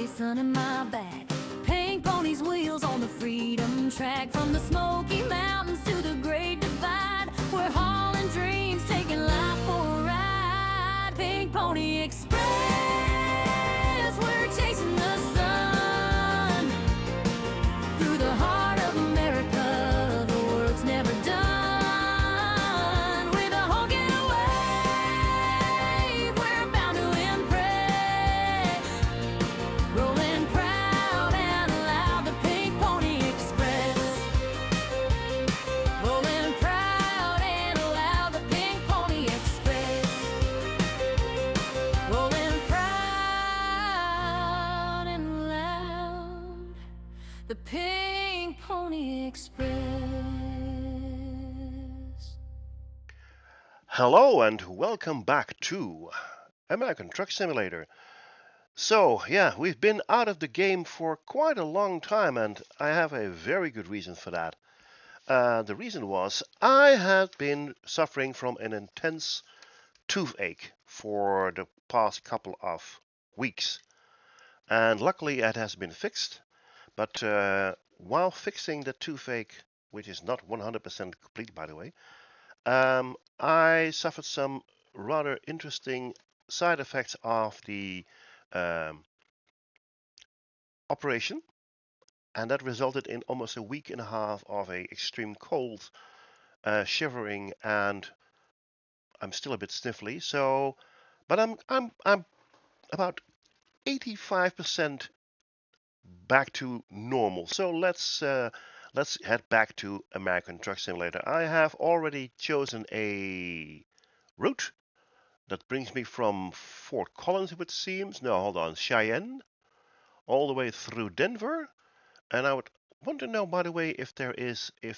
sun in my back. Pink ponies, wheels on the freedom track. From the Smoky Mountains to the Great Divide, we're hauling dreams, taking life for a ride. Pink Pony Express, we're chasing the sun. Through the heart of America, the world's never done. With a honk and a wave, we're bound to impress. Rolling proud and loud, the Pink Pony Express. Rolling proud and loud, the Pink Pony Express. Rolling proud and loud, the Pink Pony Express. Hello and welcome back to American Truck Simulator. So, yeah, we've been out of the game for quite a long time and I have a very good reason for that. The reason was I had been suffering from an intense toothache for the past couple of weeks. And luckily it has been fixed. But while fixing the toothache, which is not 100% complete by the way, I suffered some rather interesting side effects of the operation, and that resulted in almost a week and a half of a extreme cold, shivering, and I'm still a bit sniffly. So, but I'm about 85% back to normal. So let's head back to American Truck Simulator. I have already chosen a route that brings me from Fort Collins, it seems. No, hold on, Cheyenne, all the way through Denver. And I would want to know, by the way, if there is a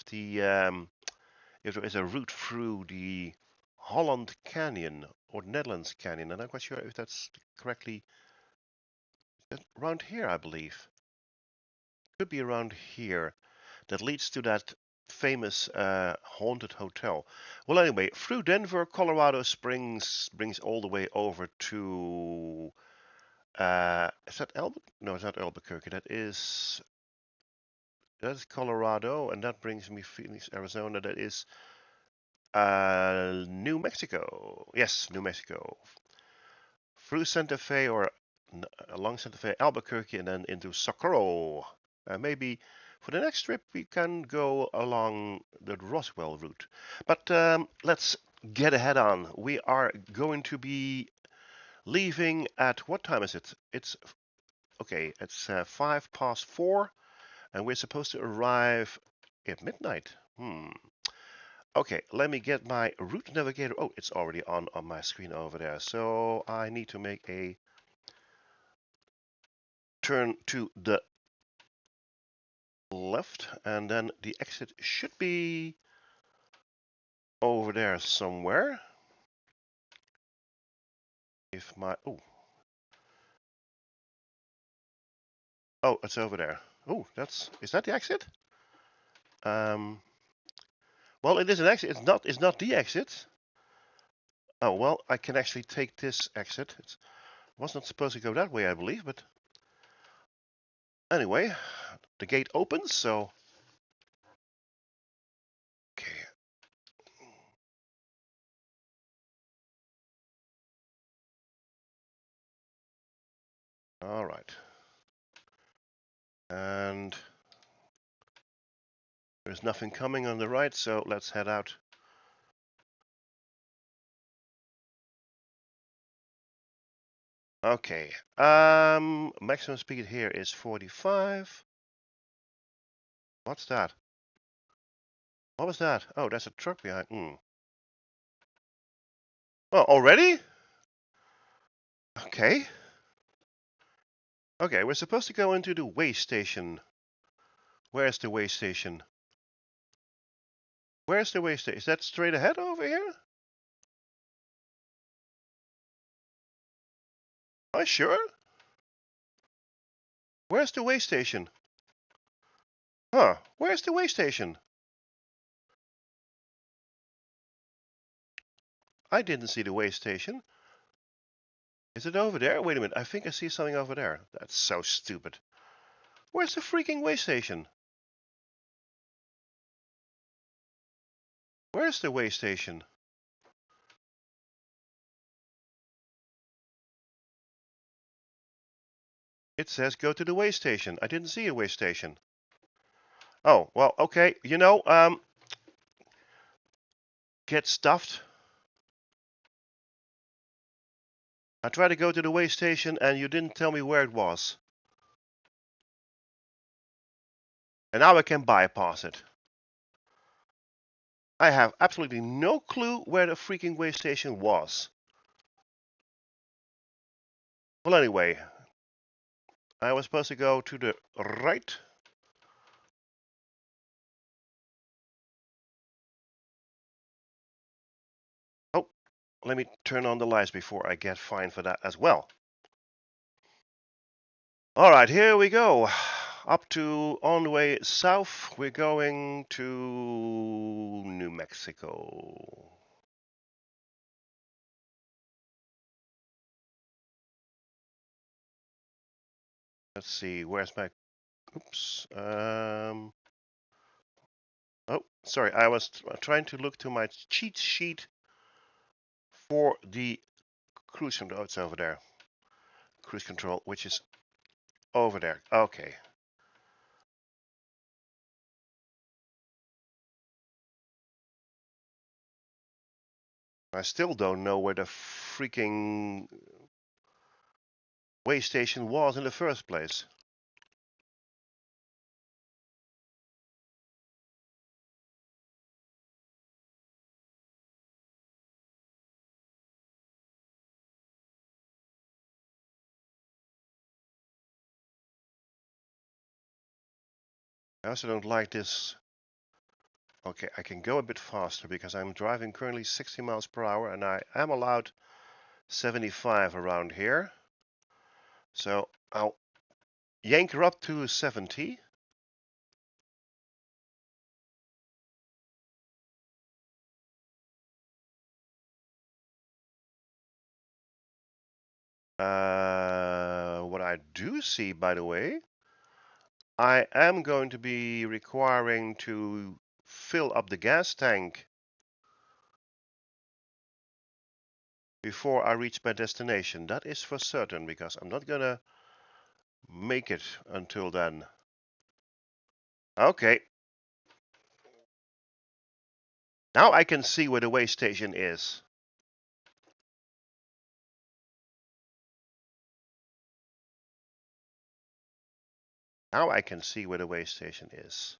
route through the Holland Canyon or Netherlands Canyon. And I'm quite sure if that's correctly around here, I believe. Could be around here. That leads to that famous haunted hotel. Well, anyway, through Denver, Colorado Springs brings all the way over to. Is that No, it's not Albuquerque. That's Colorado, and that brings me Phoenix, Arizona. That is New Mexico. Yes, New Mexico. Through Santa Fe or along Santa Fe, Albuquerque, and then into Socorro. Maybe for the next trip we can go along the Roswell route. But let's get ahead on. We are going to be leaving at what time is it? It's 4:05, and we're supposed to arrive at midnight. Okay, let me get my route navigator. Oh, it's already on my screen over there. So I need to make a turn to the left, and then the exit should be over there somewhere. If my oh, it's over there. Oh, is that the exit? Well, it is an exit. It's not the exit. Oh well, I can actually take this exit. It was not supposed to go that way, I believe, but anyway, the gate opens, so okay. All right. And there's nothing coming on the right, so let's head out. Okay. Maximum speed here is 45. What's that? What was that? Oh, that's a truck behind. Oh, already? Okay. Okay, we're supposed to go into the way station. Where's the way station? Where's the way station? Is that straight ahead over here? Are you sure? Where's the way station? Huh, where's the way station? I didn't see the way station. Is it over there? Wait a minute. I think I see something over there. That's so stupid. Where's the freaking way station? Where's the way station? It says go to the way station. I didn't see a way station. Oh, well, okay. Get stuffed. I tried to go to the way station and you didn't tell me where it was. And now I can bypass it. I have absolutely no clue where the freaking way station was. Well, anyway, I was supposed to go to the right. Oh, let me turn on the lights before I get fined for that as well. All right, here we go. Up to on the way south, we're going to New Mexico. Let's see, where's my, oops. Oh, sorry, I was trying to look to my cheat sheet for the cruise control. Oh, it's over there. Cruise control, which is over there. Okay. I still don't know where the freaking way station was in the first place. I also don't like this. Okay, I can go a bit faster because I'm driving currently 60 miles per hour and I am allowed 75 around here. So I'll yank her up to 70. What I do see, by the way, I am going to be requiring to fill up the gas tank before I reach my destination. That is for certain because I'm not gonna make it until then. Okay. Now I can see where the way station is. Now I can see where the way station is.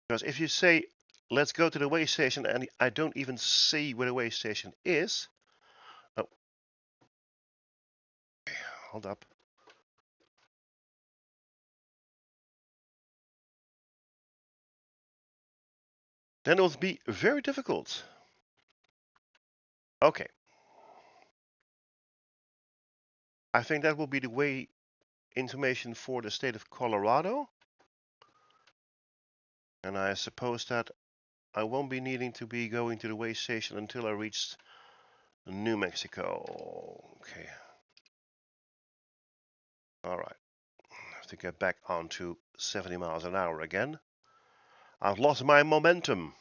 Because if you say, let's go to the way station, and I don't even see where the way station is. Oh, hold up. Then it will be very difficult. Okay. I think that will be the way information for the state of Colorado. And I suppose that I won't be needing to be going to the way station until I reach New Mexico. Okay. All right. I have to get back onto 70 miles an hour again. I've lost my momentum.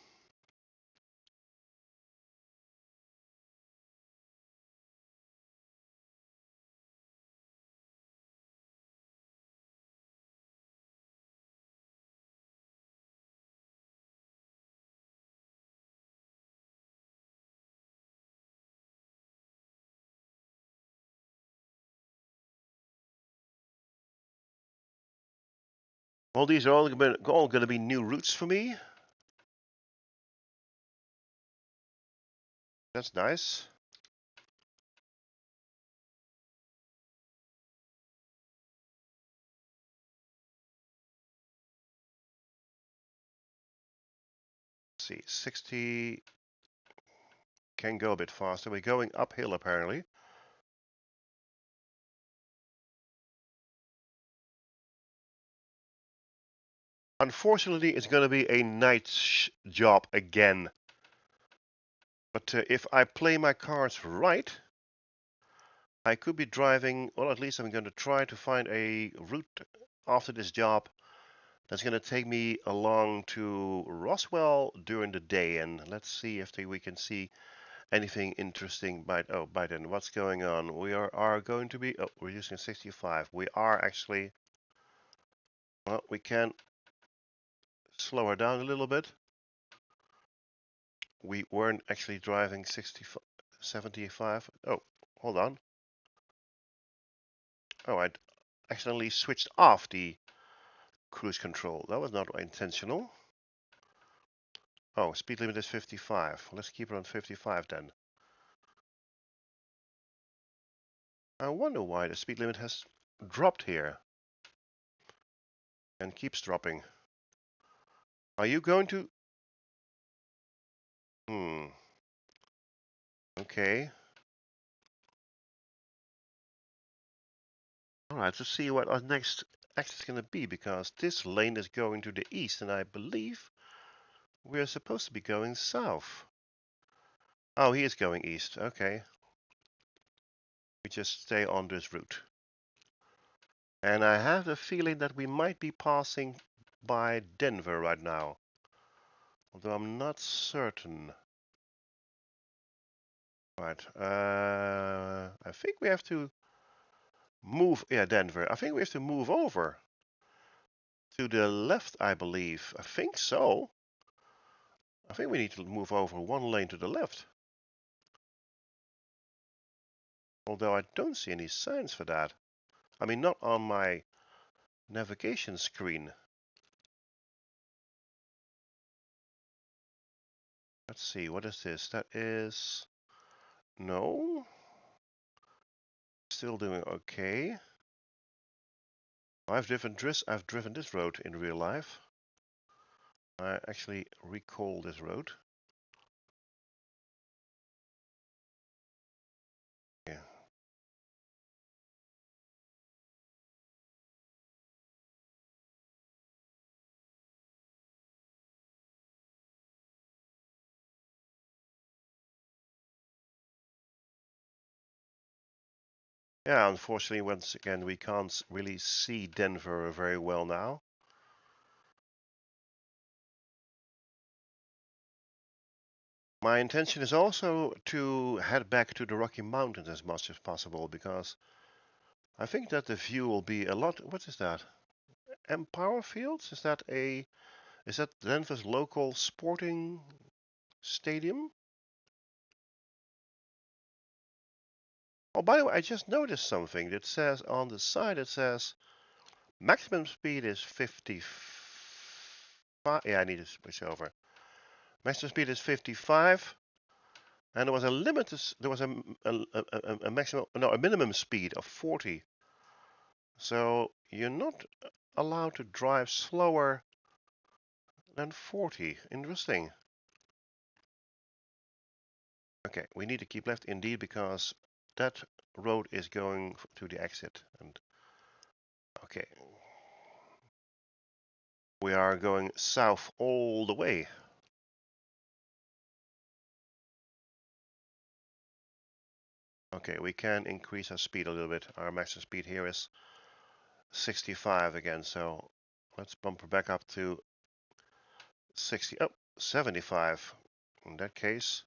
Well, these are all going to be new routes for me. That's nice. Let's see, 60 can go a bit faster. We're going uphill apparently. Unfortunately, it's going to be a night job again. But if I play my cards right, I could be driving, well, at least I'm going to try to find a route after this job that's going to take me along to Roswell during the day. And let's see if we can see anything interesting by then. What's going on? We are going to be, we're using 65. We are actually, well, we can slow her down a little bit. We weren't actually driving 65, 75. Oh, hold on. Oh, I accidentally switched off the cruise control. That was not intentional. Oh, speed limit is 55. Let's keep it on 55 then. I wonder why the speed limit has dropped here and keeps dropping. Are you going to? Okay. Alright, let's see what our next exit is going to be, because this lane is going to the east, and I believe we're supposed to be going south. Oh, he is going east. Okay. We just stay on this route. And I have the feeling that we might be passing by Denver right now, although I'm not certain. Right. I think we have to move. Yeah, Denver. I think we have to move over to the left, I believe. I think so. I think we need to move over one lane to the left. Although I don't see any signs for that. I mean, not on my navigation screen. Let's see, what is this? That is... No. Still doing okay. I've driven this road in real life. I actually recall this road. Yeah. Yeah, unfortunately, once again, we can't really see Denver very well now. My intention is also to head back to the Rocky Mountains as much as possible, because I think that the view will be a lot. What is that? Empower Fields? Is that Denver's local sporting stadium? Oh, by the way, I just noticed something that says on the side, it says maximum speed is 55. Yeah, I need to switch over. Maximum speed is 55, and there was a limit. There was a maximum, no, a minimum speed of 40. So you're not allowed to drive slower than 40. Interesting. Okay, we need to keep left indeed, because that road is going to the exit. And okay, we are going south all the way. Okay, we can increase our speed a little bit. Our maximum speed here is 65 again, so let's bump her back up to 75. In that case,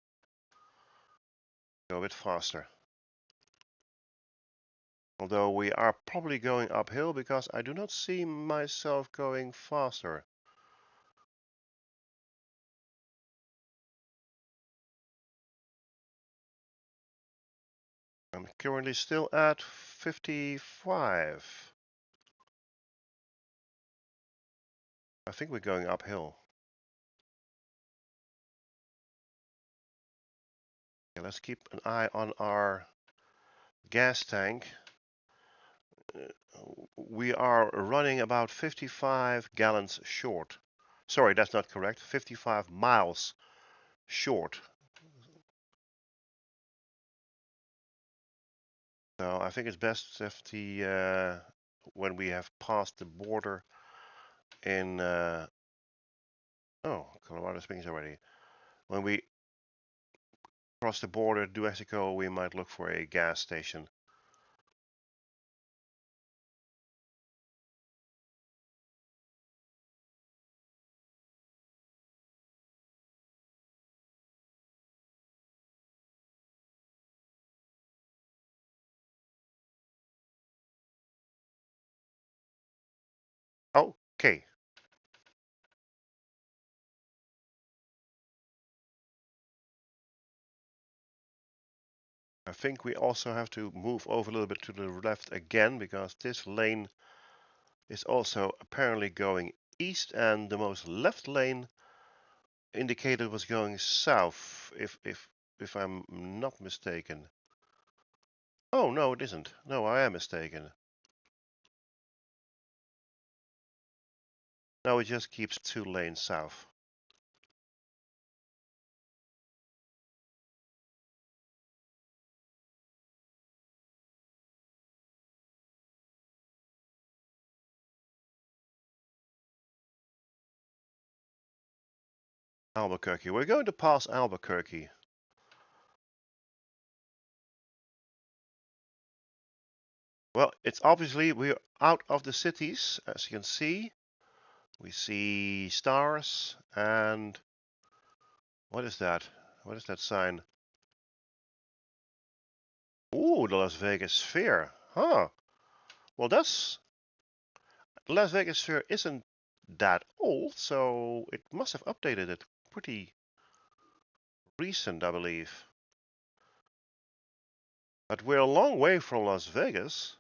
go a bit faster. Although we are probably going uphill, because I do not see myself going faster. I'm currently still at 55. I think we're going uphill. Okay, let's keep an eye on our gas tank. We are running about 55 gallons short. Sorry, that's not correct. 55 miles short. So I think it's best if when we have passed the border in Colorado Springs already. When we cross the border to Mexico, we might look for a gas station. Okay. I think we also have to move over a little bit to the left again because this lane is also apparently going east and the most left lane indicated was going south, if I'm not mistaken. Oh, no, it isn't. No, I am mistaken. No, it just keeps 2 lanes south. Albuquerque. We're going to pass Albuquerque. Well, it's obviously we're out of the cities, as you can see. We see stars and what is that? What is that sign? Ooh, the Las Vegas Sphere. Huh. Well, the Las Vegas Sphere isn't that old, so it must have updated it pretty recent, I believe. But we're a long way from Las Vegas.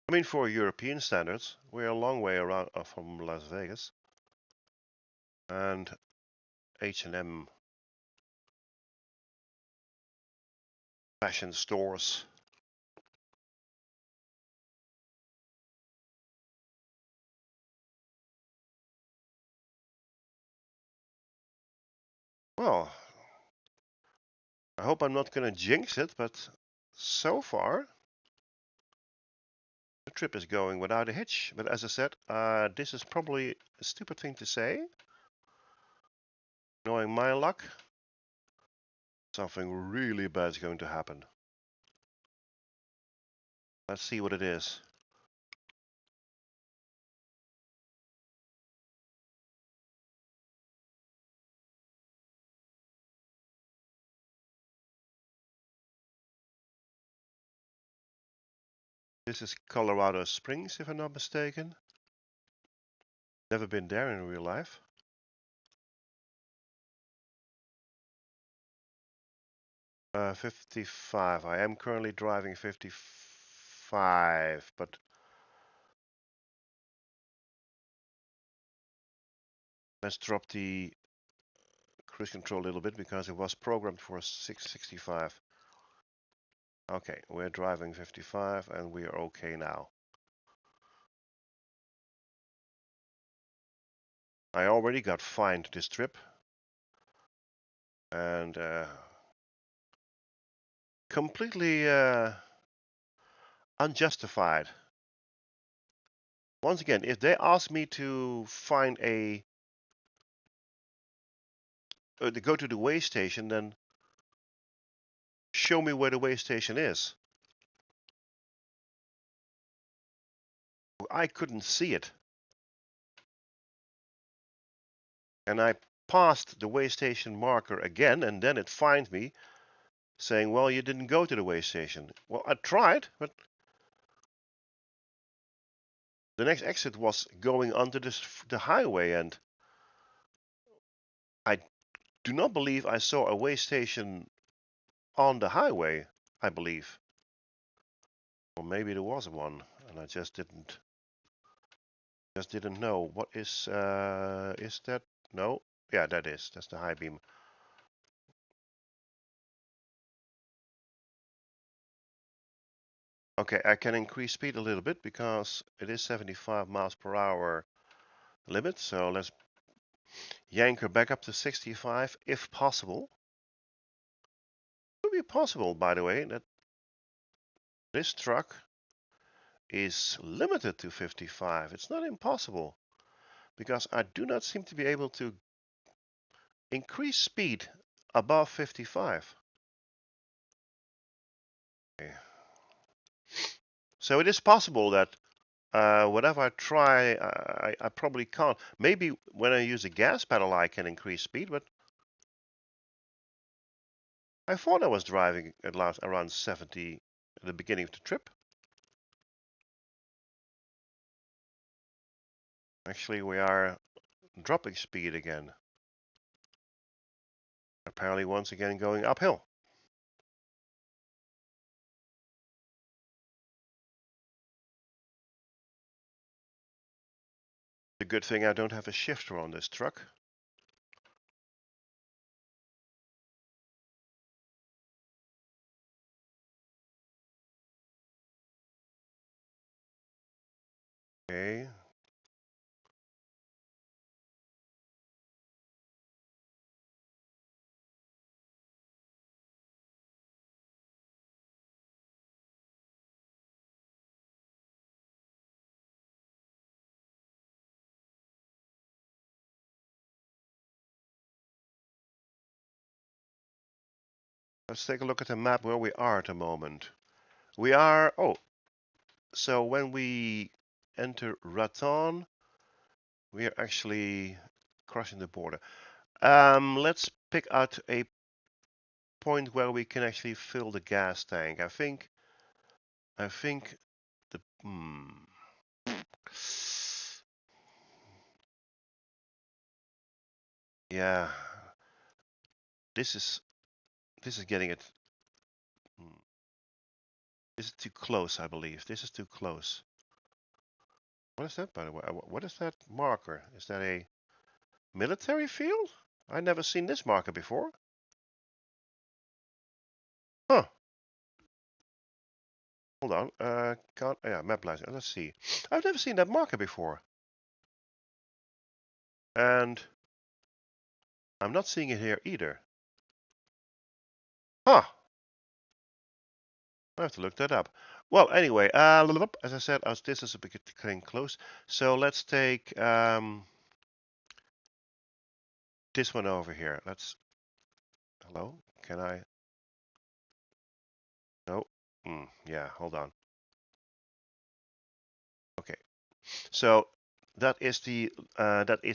I mean, for European standards, we're a long way around from Las Vegas. And H&M fashion stores. Well, I hope I'm not going to jinx it, but so far the trip is going without a hitch. But as I said, this is probably a stupid thing to say. Knowing my luck, something really bad is going to happen. Let's see what it is. This is Colorado Springs, if I'm not mistaken. Never been there in real life. Uh, 55. I am currently driving 55, but let's drop the cruise control a little bit because it was programmed for 665. Okay, we're driving 55 and we are okay now. I already got fined this trip and completely unjustified. Once again, if they ask me to find to go to the way station, then show me where the way station is. I couldn't see it. And I passed the way station marker again, and then it fined me, saying, well, you didn't go to the way station. Well, I tried, but the next exit was going onto the highway, and I do not believe I saw a way station on the highway, I believe. Or maybe there was one, and I just didn't know. What is that? No? Yeah, that's the high beam. Okay, I can increase speed a little bit because it is 75 miles per hour limit, so let's yank her back up to 65 if possible. It would be possible, by the way, that this truck is limited to 55. It's not impossible, because I do not seem to be able to increase speed above 55. Okay. So it is possible that whatever I try, I probably can't. Maybe when I use a gas pedal I can increase speed, but I thought I was driving at last around 70 at the beginning of the trip. Actually, we are dropping speed again. Apparently once again going uphill. The good thing I don't have a shifter on this truck. Okay. Let's take a look at the map where we are at the moment. We are, so when we enter Raton, we are actually crossing the border. Let's pick out a point where we can actually fill the gas tank. I think the yeah, this is getting it. This is too close, I believe. This is too close. What is that, by the way? What is that marker? Is that a military field? I never seen this marker before. Huh. Hold on. Can't. Yeah, map license. Let's see. I've never seen that marker before. And I'm not seeing it here either. Huh. I have to look that up. Well, anyway, as I said, this is a bit getting close. So let's take this one over here. Hello? Can I? No. Yeah, hold on. Okay. So that is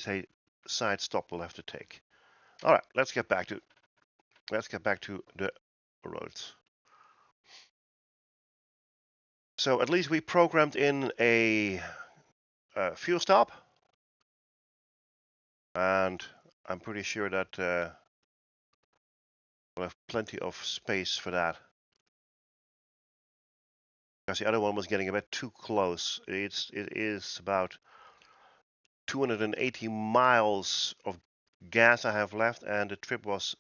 a side stop we'll have to take. All right, let's get back to the roads. So at least we programmed in a fuel stop, and I'm pretty sure that we'll have plenty of space for that. Because the other one was getting a bit too close. It is about 280 miles of gas I have left, and the trip was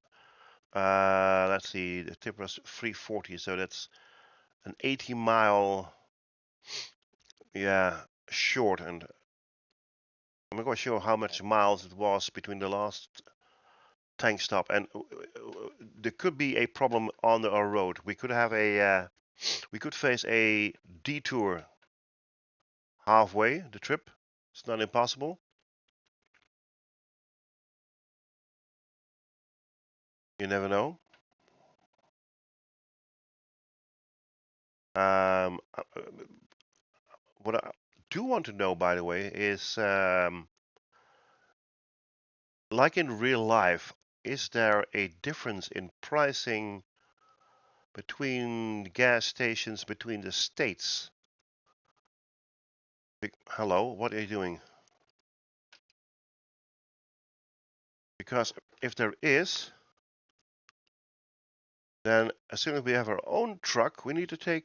let's see, the trip was 340, so that's an 80-mile, yeah, short. And I'm not quite sure how much miles it was between the last tank stop, and there could be a problem on our road. We could have we could face a detour halfway the trip. It's not impossible. You never know. What I do want to know, by the way, is like in real life, is there a difference in pricing between gas stations between the states? Hello, what are you doing? Because if there is, then as soon as we have our own truck, we need to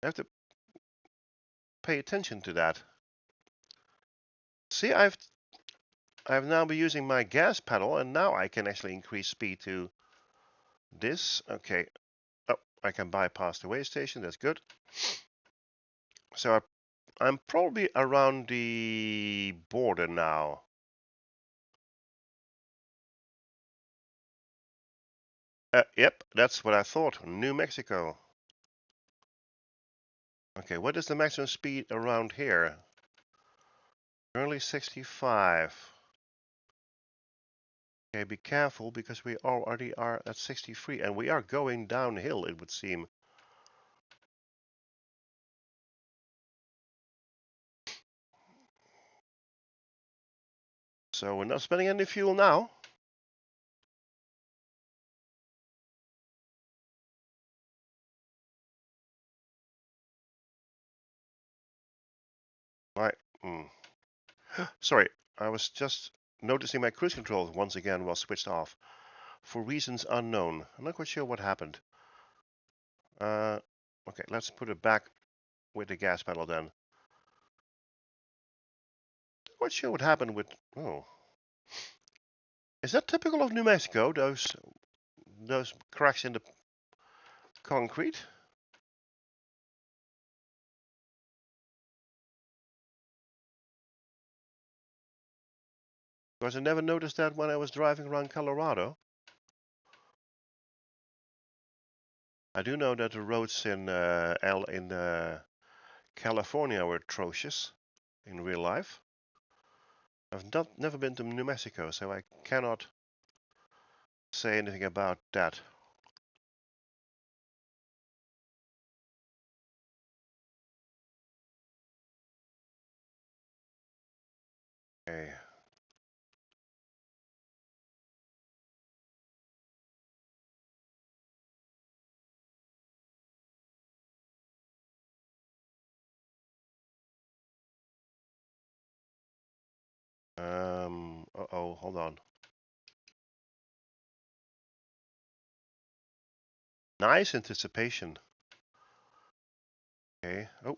have to pay attention to that. See, I've now been using my gas pedal, and now I can actually increase speed to this. Okay. Oh, I can bypass the way station. That's good. So I'm probably around the border now. Yep, that's what I thought. New Mexico. Okay, what is the maximum speed around here? Currently 65. Okay, be careful because we already are at 63 and we are going downhill, it would seem. So we're not spending any fuel now. Right. Sorry, I was just noticing my cruise control once again was switched off for reasons unknown. I'm not quite sure what happened. Okay, let's put it back with the gas pedal then. Not sure what happened with. Oh, is that typical of New Mexico? Those cracks in the concrete? Because I never noticed that when I was driving around Colorado. I do know that the roads in California were atrocious in real life. I've never been to New Mexico, so I cannot say anything about that. Okay. Uh-oh, hold on. Nice anticipation. Okay. Oh,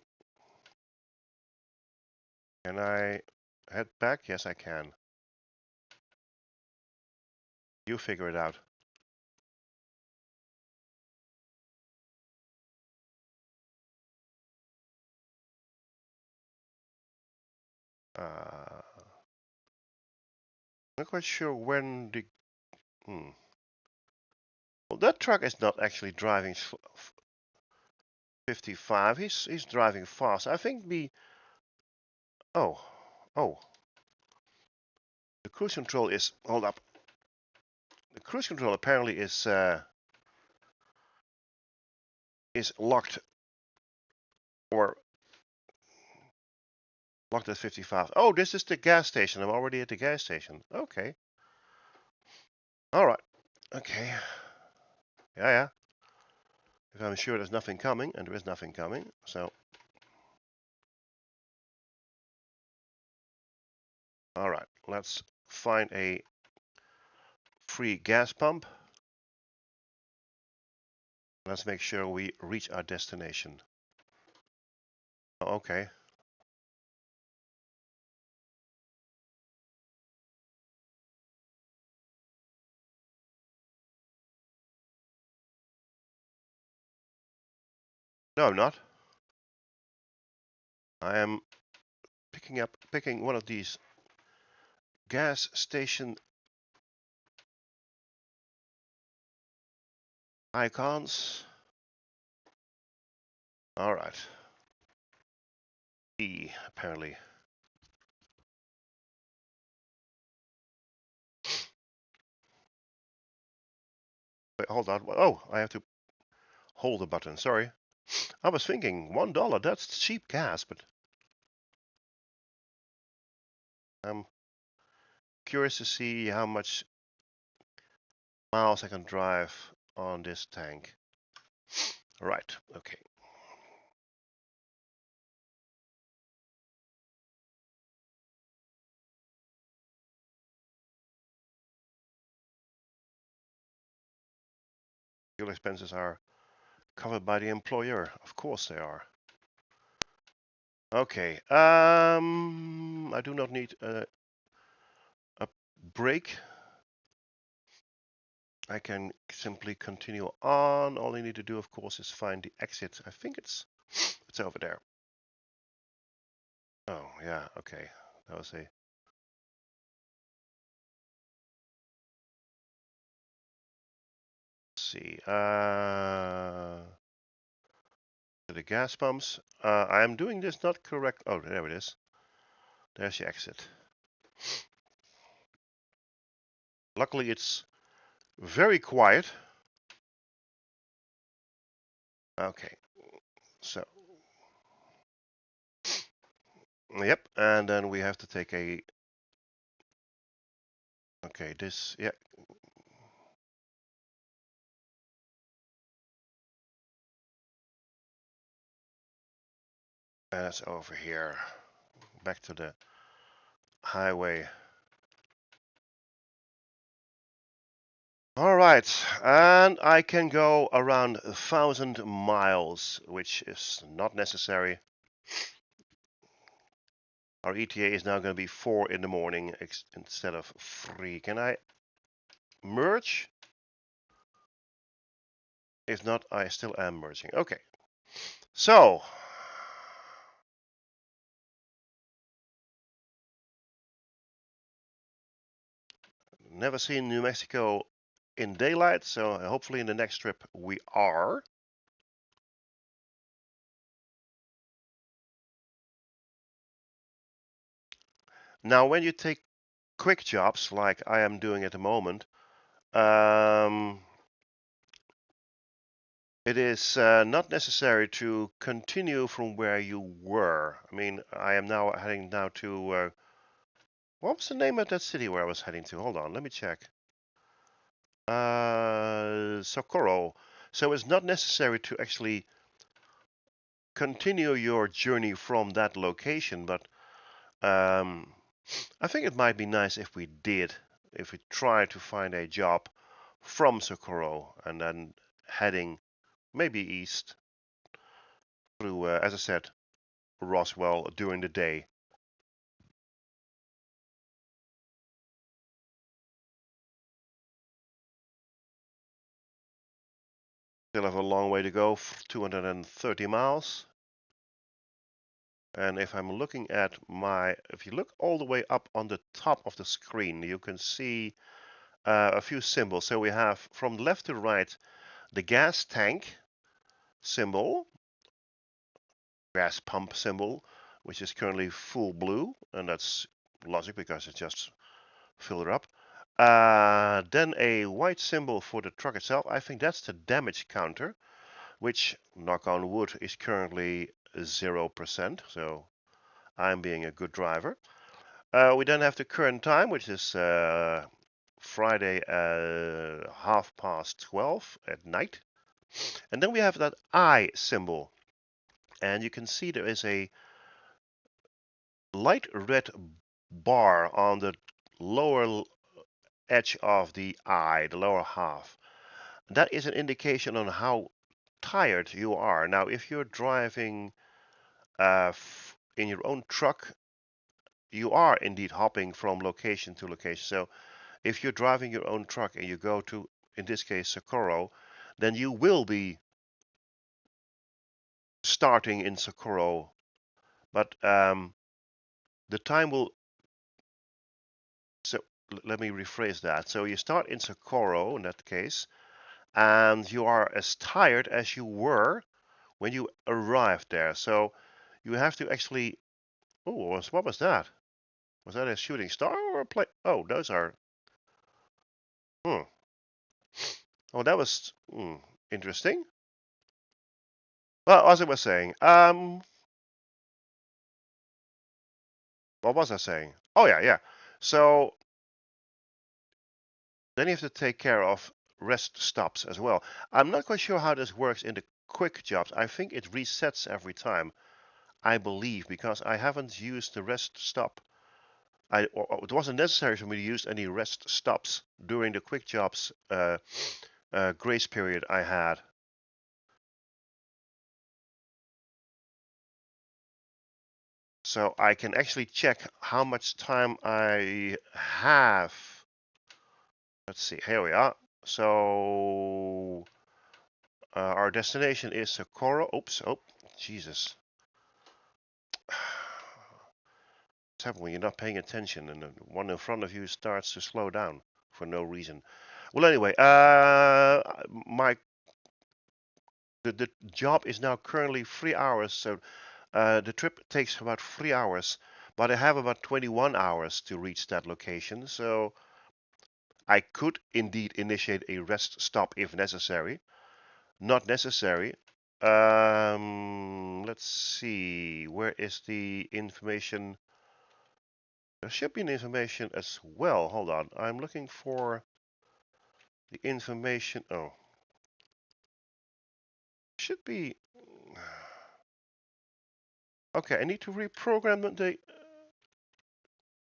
can I head back? Yes, I can. You figure it out. Not quite sure when the. Hmm. Well, that truck is not actually driving 55. He's driving fast. I think the. Oh, oh. The cruise control is. Hold up. The cruise control apparently is locked or locked at 55. Oh, this is the gas station. I'm already at the gas station. Okay. All right. Okay. Yeah, yeah. If I'm sure there's nothing coming, and there is nothing coming, so. All right. Let's find a free gas pump. Let's make sure we reach our destination. Oh, okay. No, I'm not. I am picking one of these gas station icons. All right. E, apparently. Wait, hold on. Oh, I have to hold the button. Sorry. I was thinking $1. That's cheap gas, but I'm curious to see how much miles I can drive on this tank. Right. Okay. Fuel expenses are covered by the employer. Of course they are. Okay. I do not need a break. I can simply continue on. All I need to do, of course, is find the exit. I think it's over there. Oh, yeah, okay. That was a. Let's see. the gas pumps. I am doing this not correct. Oh, there it is. There's the exit. Luckily, it's very quiet. Okay, so yep, and then we have to take a. Okay, this, yeah. And it's over here. Back to the highway. All right, and I can go around 1,000 miles, which is not necessary. Our ETA is now going to be 4 in the morning instead of 3. Can I merge? If not, I still am merging. Okay, so never seen New Mexico in daylight, so hopefully in the next trip we are. Now, when you take quick jobs like I am doing at the moment, it is not necessary to continue from where you were. I mean, I am now heading now to what was the name of that city where I was heading to? Hold on, let me check. Socorro. So it's not necessary to actually continue your journey from that location, but I think it might be nice if we did, if we try to find a job from Socorro and then heading maybe east through, as I said, Roswell during the day. Still have a long way to go, 230 miles. And if I'm looking at if you look all the way up on the top of the screen, you can see a few symbols. So we have from left to right the gas tank symbol, gas pump symbol, which is currently full blue, and that's logic because it just filled it up. Then a white symbol for the truck itself. I think that's the damage counter, which, knock on wood, is currently 0%. So I'm being a good driver. We then have the current time, which is Friday 12:30 at night. And then we have that I symbol. And you can see there is a light red bar on the lower edge of the eye, the lower half. That is an indication on how tired you are. Now, if you're driving in your own truck, you are indeed hopping from location to location. So if you're driving your own truck and you go to, in this case, Socorro, then you will be starting in Socorro. But the time will, so let me rephrase that. So you start in Socorro in that case, and you are as tired as you were when you arrived there. So you have to actually, oh, what was that? Was that a shooting star or a plane? Oh, those are, hmm. Oh, that was interesting. Well, as I was saying, what was I saying? Oh, yeah, yeah. So then you have to take care of rest stops as well. I'm not quite sure how this works in the quick jobs. I think it resets every time, I believe, because I haven't used the rest stop. It wasn't necessary for me to use any rest stops during the quick jobs grace period I had. So I can actually check how much time I have. Let's see, here we are. So our destination is Socorro. Oops, oh, Jesus. What's happening when you're not paying attention and the one in front of you starts to slow down for no reason? Well, anyway, the the job is now currently 3 hours, so the trip takes about 3 hours, but I have about 21 hours to reach that location, so I could indeed initiate a rest stop if necessary. Not necessary. Let's see. Where is the information? There should be an information as well. Hold on. I'm looking for the information. Oh, should be. Okay, I need to reprogram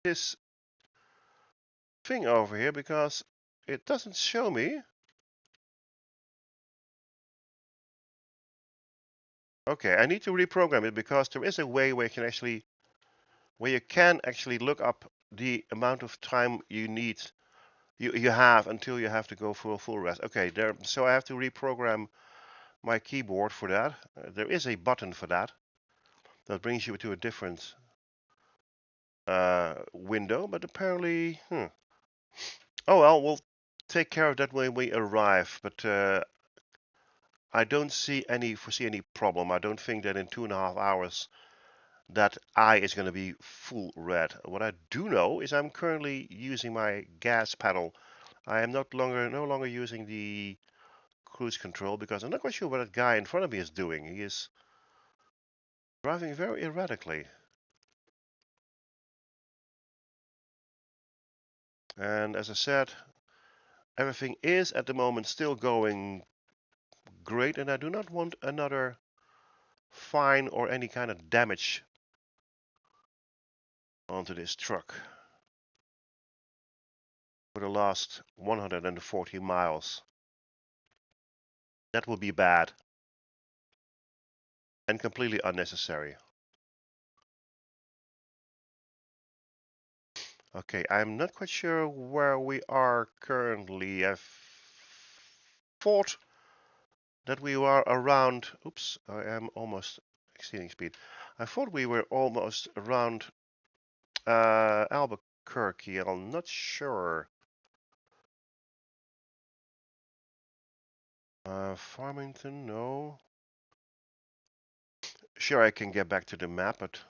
this thing over here because it doesn't show me. Okay, I need to reprogram it because there is a way where you can actually look up the amount of time you have until you have to go for a full rest. Okay, so I have to reprogram my keyboard for that. There is a button for that that brings you to a different window, but apparently, oh well, we'll take care of that when we arrive. But I don't foresee any problem. I don't think that in 2.5 hours that eye is going to be full red. What I do know is I'm currently using my gas pedal. I am no longer using the cruise control because I'm not quite sure what that guy in front of me is doing. He is driving very erratically. And as I said, everything is at the moment still going great, and I do not want another fine or any kind of damage onto this truck for the last 140 miles. That would be bad and completely unnecessary. Okay, I'm not quite sure where we are currently. I thought that we were around. Oops, I am almost exceeding speed. I thought we were almost around Albuquerque. I'm not sure. Farmington, no. Sure, I can get back to the map, but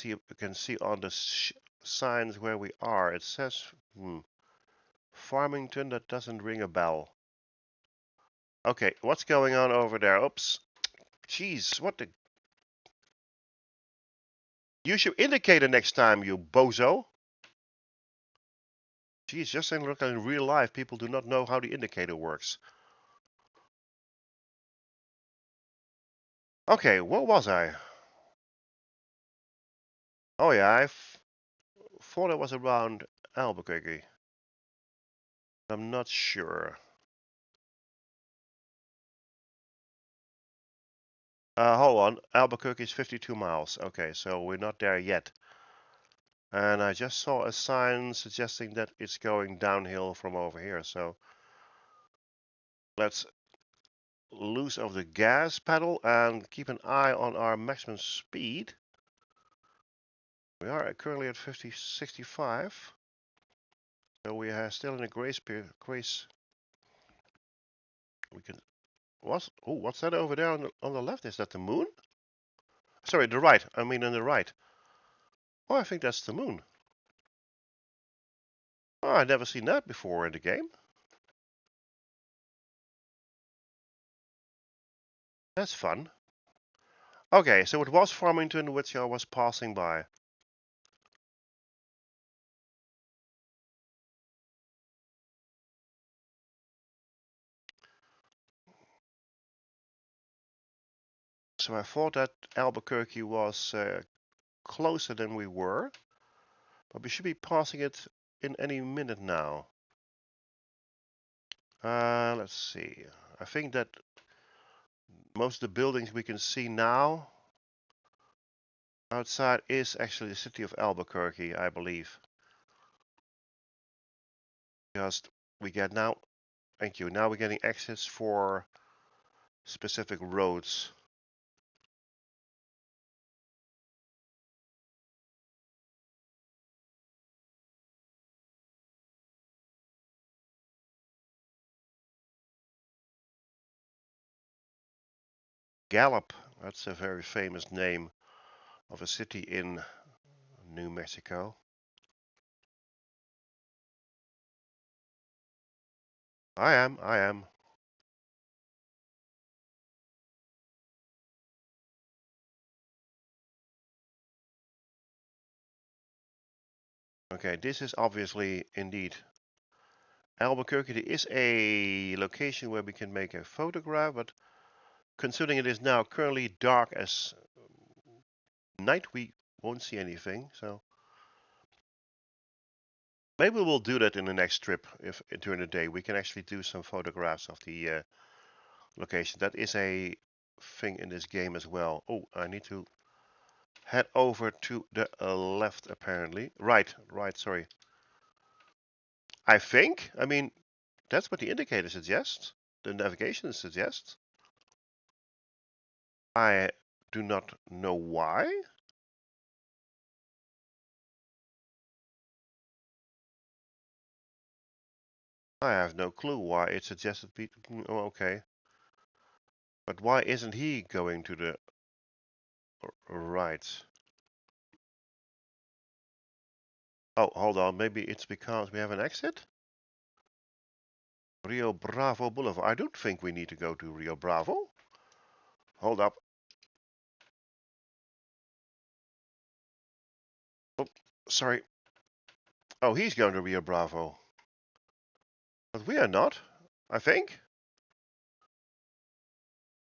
you can see on the signs where we are. It says Farmington. That doesn't ring a bell. Okay, what's going on over there? Oops. Jeez, what the... Use your indicator next time, you bozo. Jeez, just saying, look, in real life, people do not know how the indicator works. Okay, where was I? Oh yeah, I thought I was around Albuquerque. I'm not sure. Hold on, Albuquerque is 52 miles. Okay, so we're not there yet. And I just saw a sign suggesting that it's going downhill from over here. So let's loose off the gas pedal and keep an eye on our maximum speed. We are currently at 65. So we are still in a grace period. We can. What's that over there on the left? Is that the moon? Sorry, the right. I mean on the right. Oh, I think that's the moon. Oh, I've never seen that before in the game. That's fun. Okay, so it was Farmington which I was passing by. So I thought that Albuquerque was closer than we were, but we should be passing it in any minute now. Let's see. I think that most of the buildings we can see now outside is actually the city of Albuquerque, I believe. Because we get now, thank you, now we're getting exits for specific roads. Gallup, that's a very famous name of a city in New Mexico. I am. Okay, this is obviously indeed Albuquerque. There is a location where we can make a photograph, but considering it is now currently dark as night, we won't see anything. So maybe we'll do that in the next trip. If during the day we can actually do some photographs of the location. That is a thing in this game as well. Oh, I need to head over to the left apparently. Right, sorry. I think, I mean, that's what the indicator suggests. The navigation suggests. I do not know why. I have no clue why it suggested oh, okay. But why isn't he going to the right? Oh, hold on. Maybe it's because we have an exit? Rio Bravo Boulevard. I don't think we need to go to Rio Bravo. Hold up. Oh, sorry. Oh, he's going to Rio Bravo. But we are not, I think.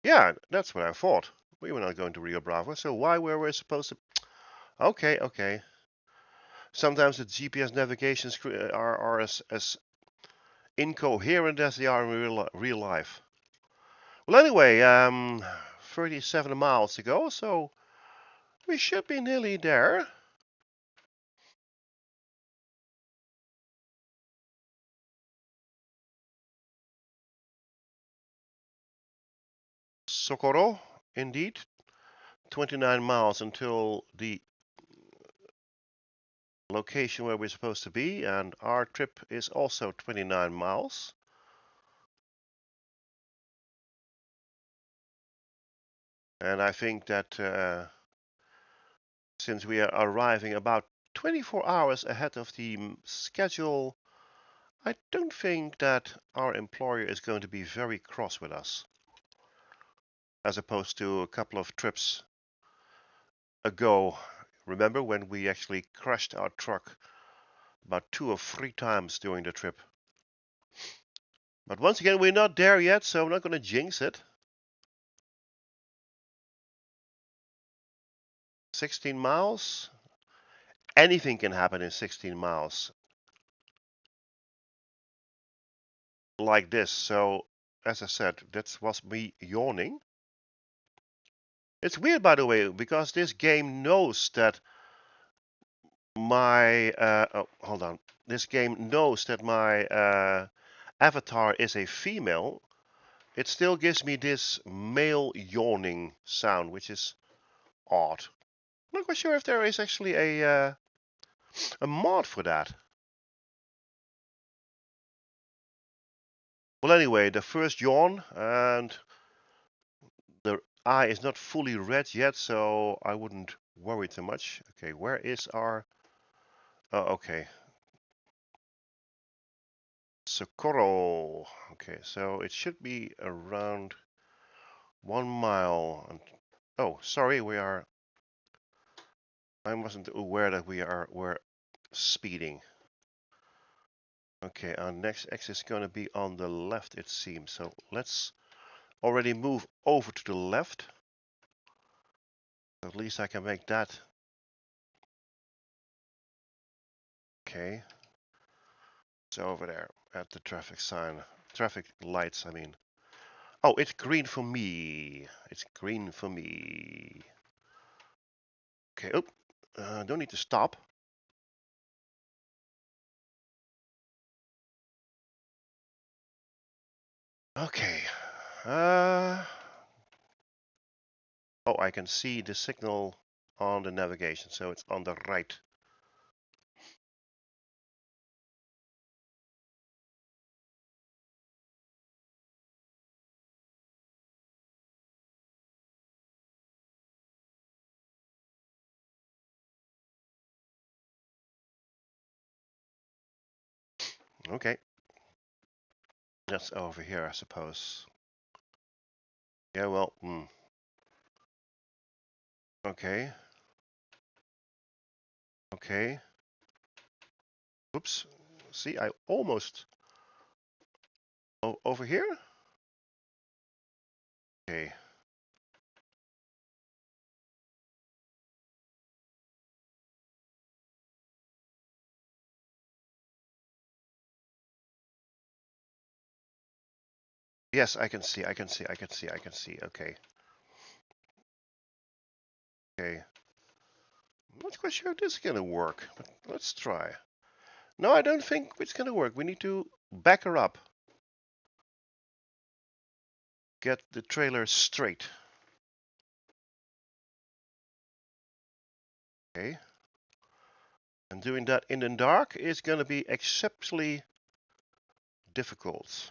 Yeah, that's what I thought. We were not going to Rio Bravo, so why were we supposed to? Okay, okay. Sometimes the GPS navigations are as incoherent as they are in real life. Well, anyway, 37 miles to go, so we should be nearly there. Socorro, indeed. 29 miles until the location where we're supposed to be, and our trip is also 29 miles. And I think that since we are arriving about 24 hours ahead of the schedule, I don't think that our employer is going to be very cross with us, as opposed to a couple of trips ago. Remember when we actually crashed our truck about 2 or 3 times during the trip? But once again, we're not there yet, so I'm not going to jinx it. 16 miles? Anything can happen in 16 miles. Like this. So, as I said, that was me yawning. It's weird, by the way, because this game knows that my oh, hold on. This game knows that my avatar is a female. It still gives me this male yawning sound, which is odd. I'm not quite sure if there is actually a mod for that. Well, anyway, the first yawn, and the eye is not fully red yet, so I wouldn't worry too much. Okay, where is our... Oh, okay. Socorro. Okay, so it should be around 1 mile. Oh, sorry, I wasn't aware that we're speeding. Okay, our next exit is going to be on the left, it seems. So let's already move over to the left. At least I can make that. Okay. It's over there at the traffic sign. Traffic lights, I mean. Oh, it's green for me. It's green for me. Okay, oh, don't need to stop. Okay. Oh, I can see the signal on the navigation, so it's on the right. Okay. That's over here, I suppose. Yeah, well, okay. Okay. Oops. See, I almost... over here? Okay. Yes, I can see, I can see, I can see, I can see. Okay. Okay. I'm not quite sure if this is gonna work, but let's try. No, I don't think it's gonna work. We need to back her up. Get the trailer straight. Okay. And doing that in the dark is gonna be exceptionally difficult.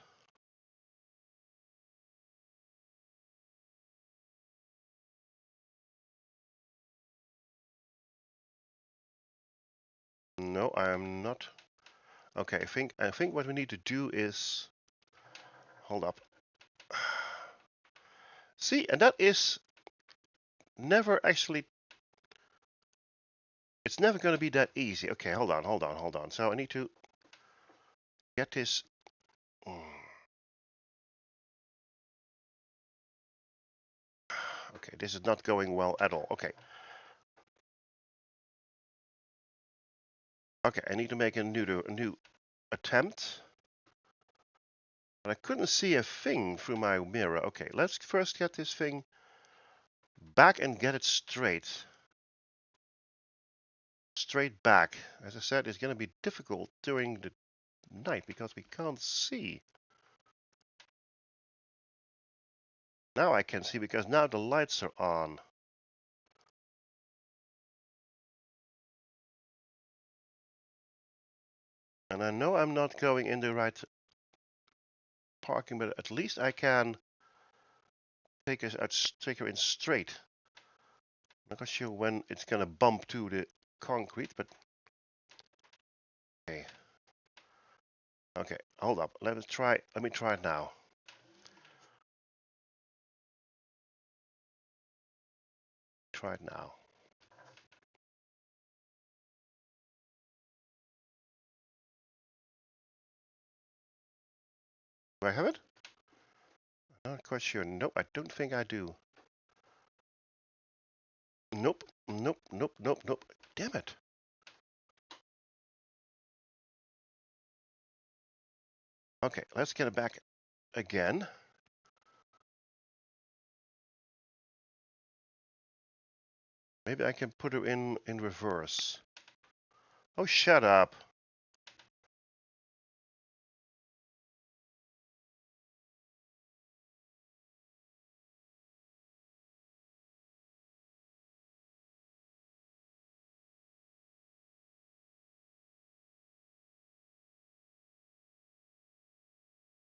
No, I am not. Okay, I think what we need to do is hold up. See, and that is never actually. It's never going to be that easy. Okay, hold on, hold on, hold on. So I need to get this. Okay, this is not going well at all. Okay. Okay, I need to make a new attempt. But I couldn't see a thing through my mirror. Okay, let's first get this thing back and get it straight. Straight back. As I said, it's going to be difficult during the night because we can't see. Now I can see because now the lights are on. And I know I'm not going in the right parking, but at least I can take her in straight. I'm not sure when it's gonna bump to the concrete, but okay. Okay, hold up. Let me try it now. Try it now. Do I have it? I'm not quite sure. Nope, I don't think I do. Nope, nope, nope, nope, nope. Damn it. Okay, let's get it back again. Maybe I can put her in reverse. Oh, shut up.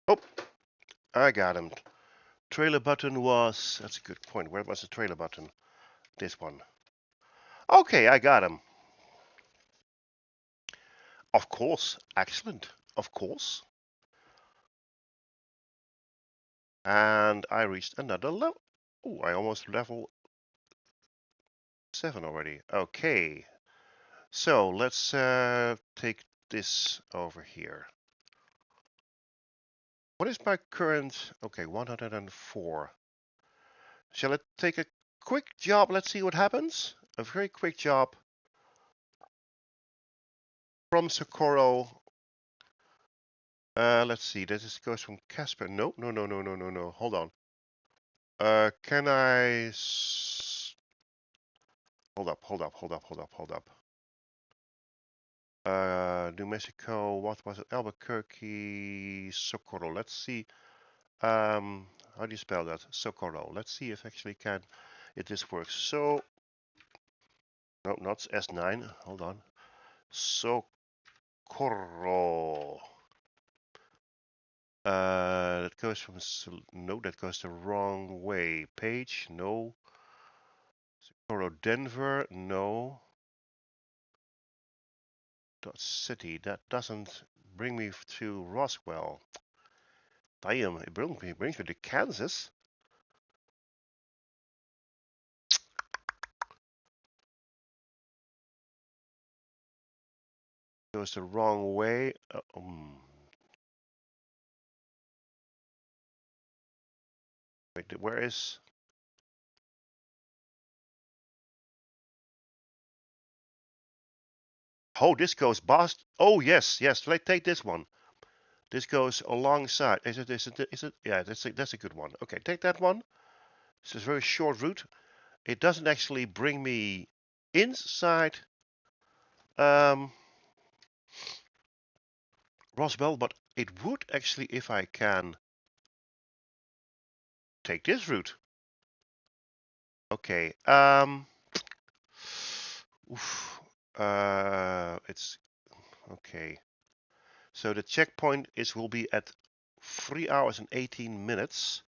Oh, I got him. Trailer button was, that's a good point. Where was the trailer button? This one. Okay, I got him. Of course. Excellent. Of course. And I reached another level. Oh, I almost level 7 already. Okay. So let's take this over here. What is my current? Okay, 104. Shall I take a quick job? Let's see what happens. A very quick job from Socorro. Let's see. This goes from Casper. No, no, no, no, no, no, no. Hold on. Can I? Hold up, hold up, hold up, hold up, hold up. New Mexico. What was it? Albuquerque, Socorro. Let's see. How do you spell that? Socorro. Let's see if actually if this works. So, no, not S9. Hold on. Socorro. That goes from no, that goes the wrong way. Page, no. Socorro, Denver, no. Dot city, that doesn't bring me to Roswell. Damn, it brings me to Kansas. Goes the wrong way. Wait, where is? Oh, this goes past. Oh, yes, yes. Let's take this one. This goes alongside. Is it? Is it? Is it? Yeah, that's a good one. Okay, take that one. This is a very short route. It doesn't actually bring me inside Roswell, but it would actually if I can take this route. Okay. Oof, it's okay. So the checkpoint will be at 3 hours and 18 minutes,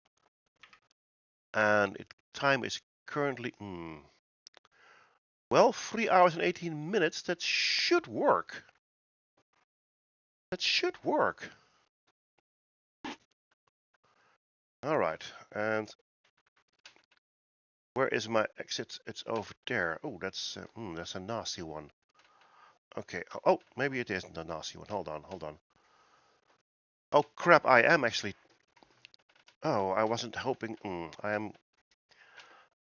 and time is currently well 3 hours and 18 minutes. That should work. That should work. All right, and where is my exit? It's over there. Oh, that's a nasty one. Okay. Oh, maybe it isn't a nasty one. Hold on, hold on. Oh crap! I am actually. Oh, I wasn't hoping. I'm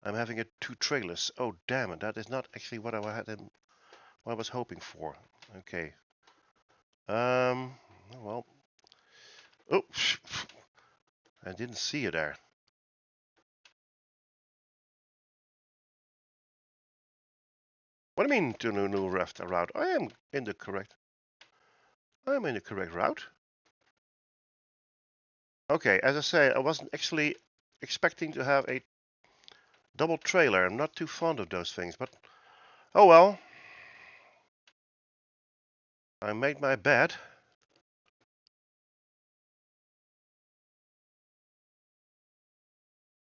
having two trailers. Oh damn it! That is not actually what I had. What I was hoping for. Okay. Well. Oh, I didn't see you there. What do you mean to new route? I am in the correct. I am in the correct route. Okay, as I say, I wasn't actually expecting to have a double trailer. I'm not too fond of those things, but oh well. I made my bed.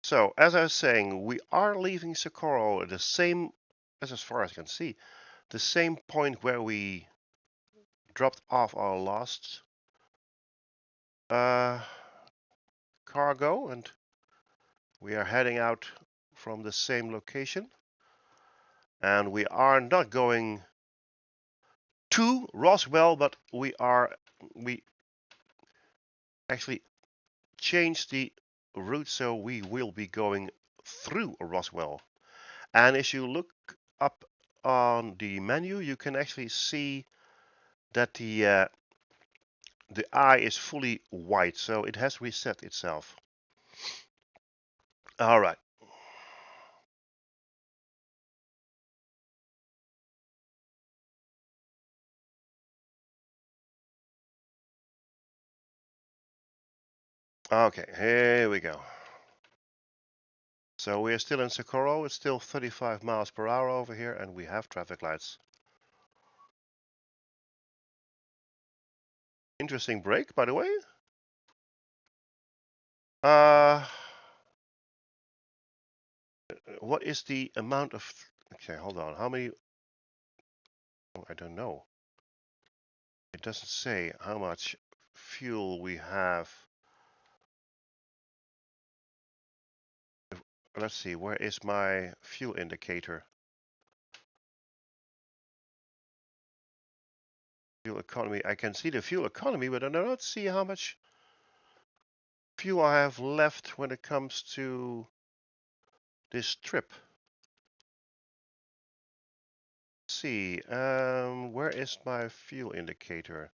So, as I was saying, we are leaving Socorro at the same, as far as I can see, the same point where we dropped off our last cargo, and we are heading out from the same location. And we are not going to Roswell, but we actually changed the route, so we will be going through Roswell. And as you look up on the menu, you can actually see that the eye is fully white, so it has reset itself. All right. Okay, here we go. So we're still in Socorro. It's still 35 miles per hour over here, and we have traffic lights. Interesting break, by the way. What is the amount of? Okay, hold on. How many? Oh, I don't know. It doesn't say how much fuel we have. Let's see. Where is my fuel indicator? Fuel economy. I can see the fuel economy, but I do not see how much fuel I have left when it comes to this trip. Let's see. Where is my fuel indicator?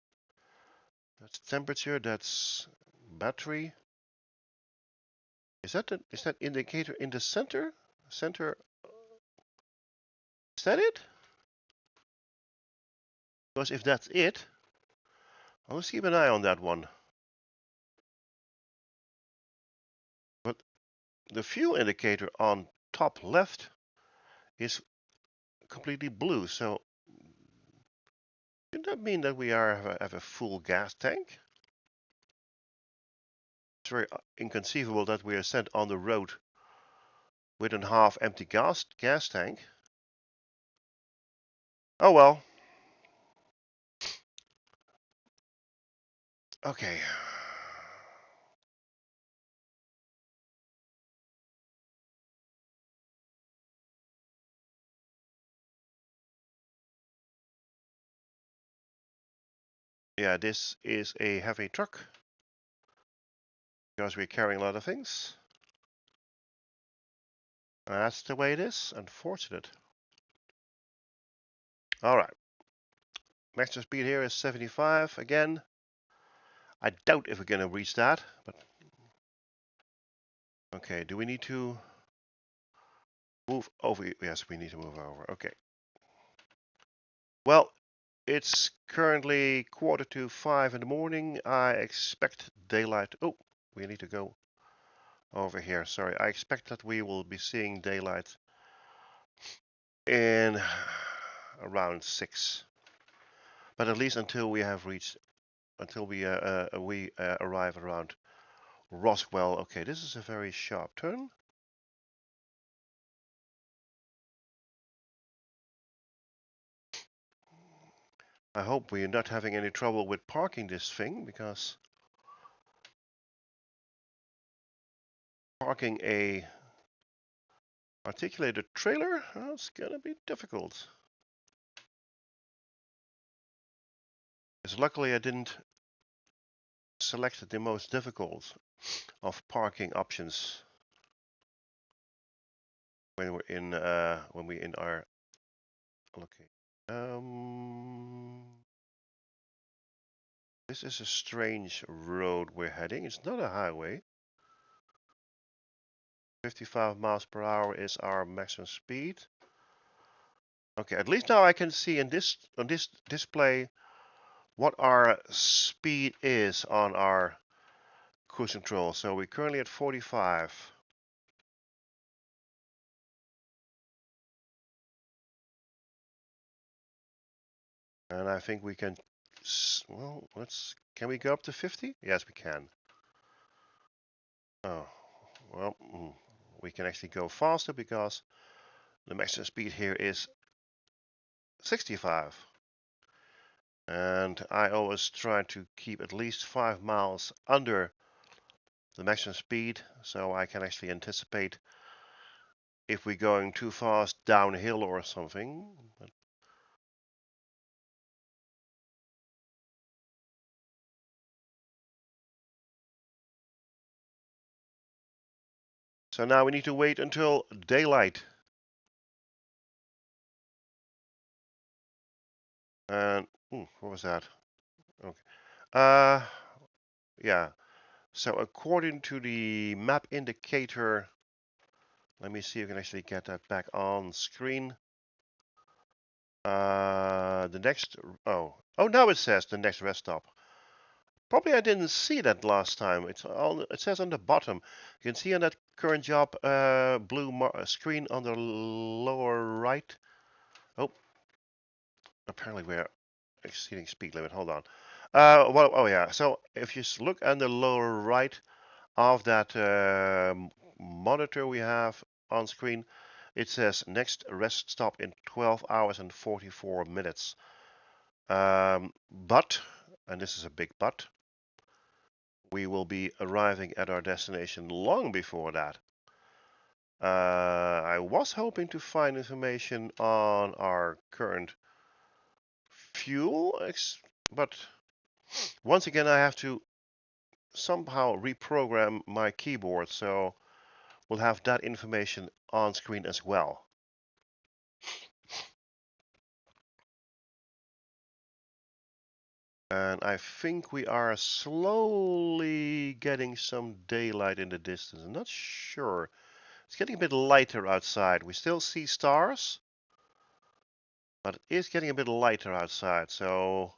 That's temperature. That's battery. Is that indicator in the center? Center. Is that it? Because if that's it, let's keep an eye on that one. But the fuel indicator on top left is completely blue. So does that mean that we have a full gas tank? It's very inconceivable that we are sent on the road with a half empty gas tank. Oh well. Okay. Yeah, this is a heavy truck because we're carrying a lot of things. That's the way it is. Unfortunate. All right. Maximum speed here is 75 again. I doubt if we're going to reach that, but okay. Do we need to move over? Yes, we need to move over. Okay. Well, it's currently 4:45 in the morning. I expect daylight. Oh, we need to go over here. Sorry. I expect that we will be seeing daylight in around 6. But at least until we have reached, until we arrive around Roswell. Okay, this is a very sharp turn. I hope we're not having any trouble with parking this thing, because parking a articulated trailer, it's gonna be difficult. Because luckily I didn't select the most difficult of parking options when we're in our okay. This is a strange road we're heading. It's not a highway. 55 miles per hour is our maximum speed. Okay, at least now I can see in this on this display what our speed is on our cruise control. So we're currently at 45. And I think we can, well, can we go up to 50? Yes, we can. Oh, well, we can actually go faster because the maximum speed here is 65. And I always try to keep at least 5 miles under the maximum speed, so I can actually anticipate if we're going too fast downhill or something. So now we need to wait until daylight. And what was that? Okay. Yeah. So according to the map indicator, let me see if I can actually get that back on screen. The next, oh, now it says the next rest stop. Probably I didn't see that last time. It says on the bottom. You can see on that current job blue screen on the lower right. Oh, apparently we're exceeding speed limit. Hold on. Well, oh yeah. So if you look on the lower right of that monitor we have on screen, it says next rest stop in 12 hours and 44 minutes. But, and this is a big but, we will be arriving at our destination long before that. I was hoping to find information on our current fuel, but once again I have to somehow reprogram my keyboard, so we'll have that information on screen as well. And I think we are slowly getting some daylight in the distance. I'm not sure. It's getting a bit lighter outside. We still see stars, but it is getting a bit lighter outside. So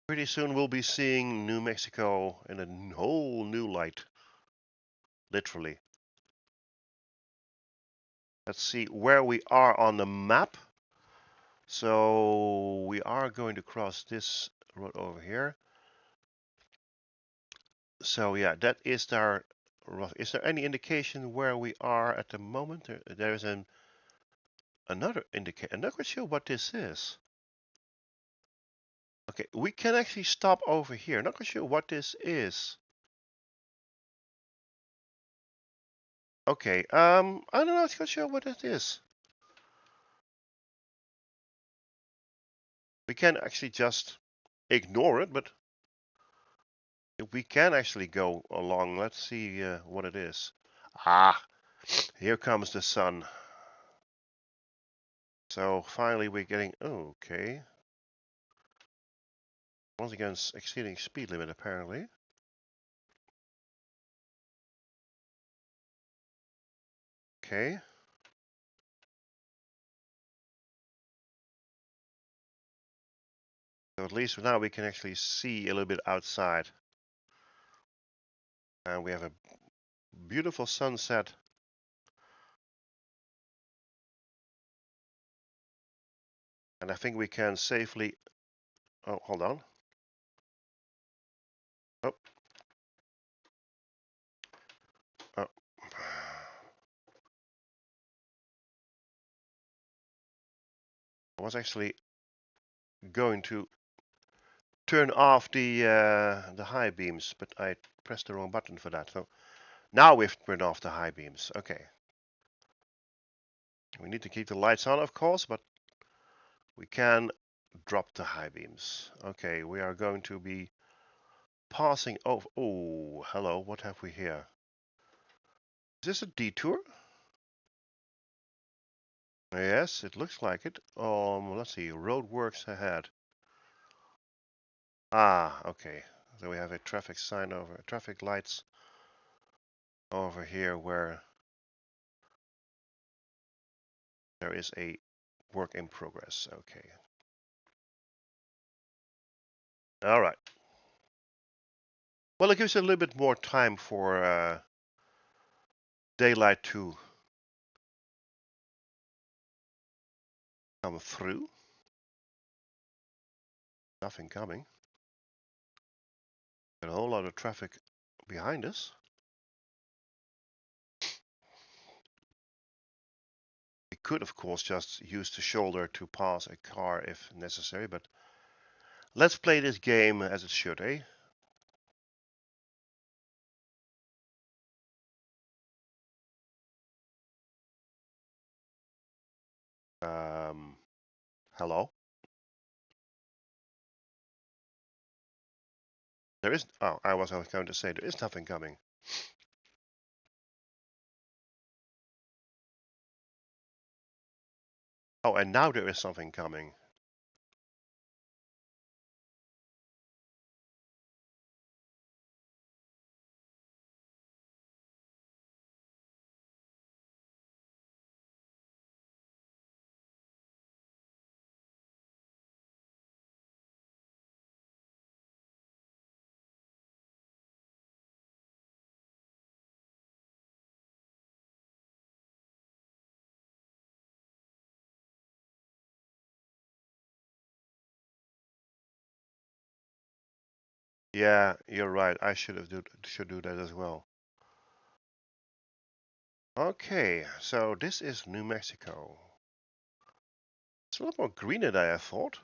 pretty soon we'll be seeing New Mexico in a whole new light. Literally. Let's see where we are on the map. So we are going to cross this road over here. So yeah, that is our. Is there any indication where we are at the moment? There is another indicator. I'm not quite sure what this is. Okay, we can actually stop over here. Not quite sure what this is. Okay, I don't know, not quite sure what it is. We can actually just ignore it, but we can actually go along. Let's see what it is. Ah, here comes the sun. So finally we're getting, oh, okay. Once again, exceeding speed limit apparently. Okay. So at least now we can actually see a little bit outside. And we have a beautiful sunset. And I think we can safely, oh, hold on. Oh, oh. I was actually going to turn off the high beams, but I pressed the wrong button for that. So now we've turned off the high beams. Okay. We need to keep the lights on, of course, but we can drop the high beams. Okay, we are going to be passing over. Oh, hello. What have we here? Is this a detour? Yes, it looks like it. Let's see. Roadworks ahead. Ah, okay. So we have a traffic sign over, traffic lights over here where there is a work in progress. Okay. All right. Well, it gives a little bit more time for daylight to come through. Nothing coming. Got a whole lot of traffic behind us. We could, of course, just use the shoulder to pass a car if necessary, but let's play this game as it should, eh? Um, hello? There is, oh, I was going to say there is nothing coming. Oh, and now there is something coming. Yeah, you're right. I should do that as well. Okay, so this is New Mexico. It's a lot more greener than I thought.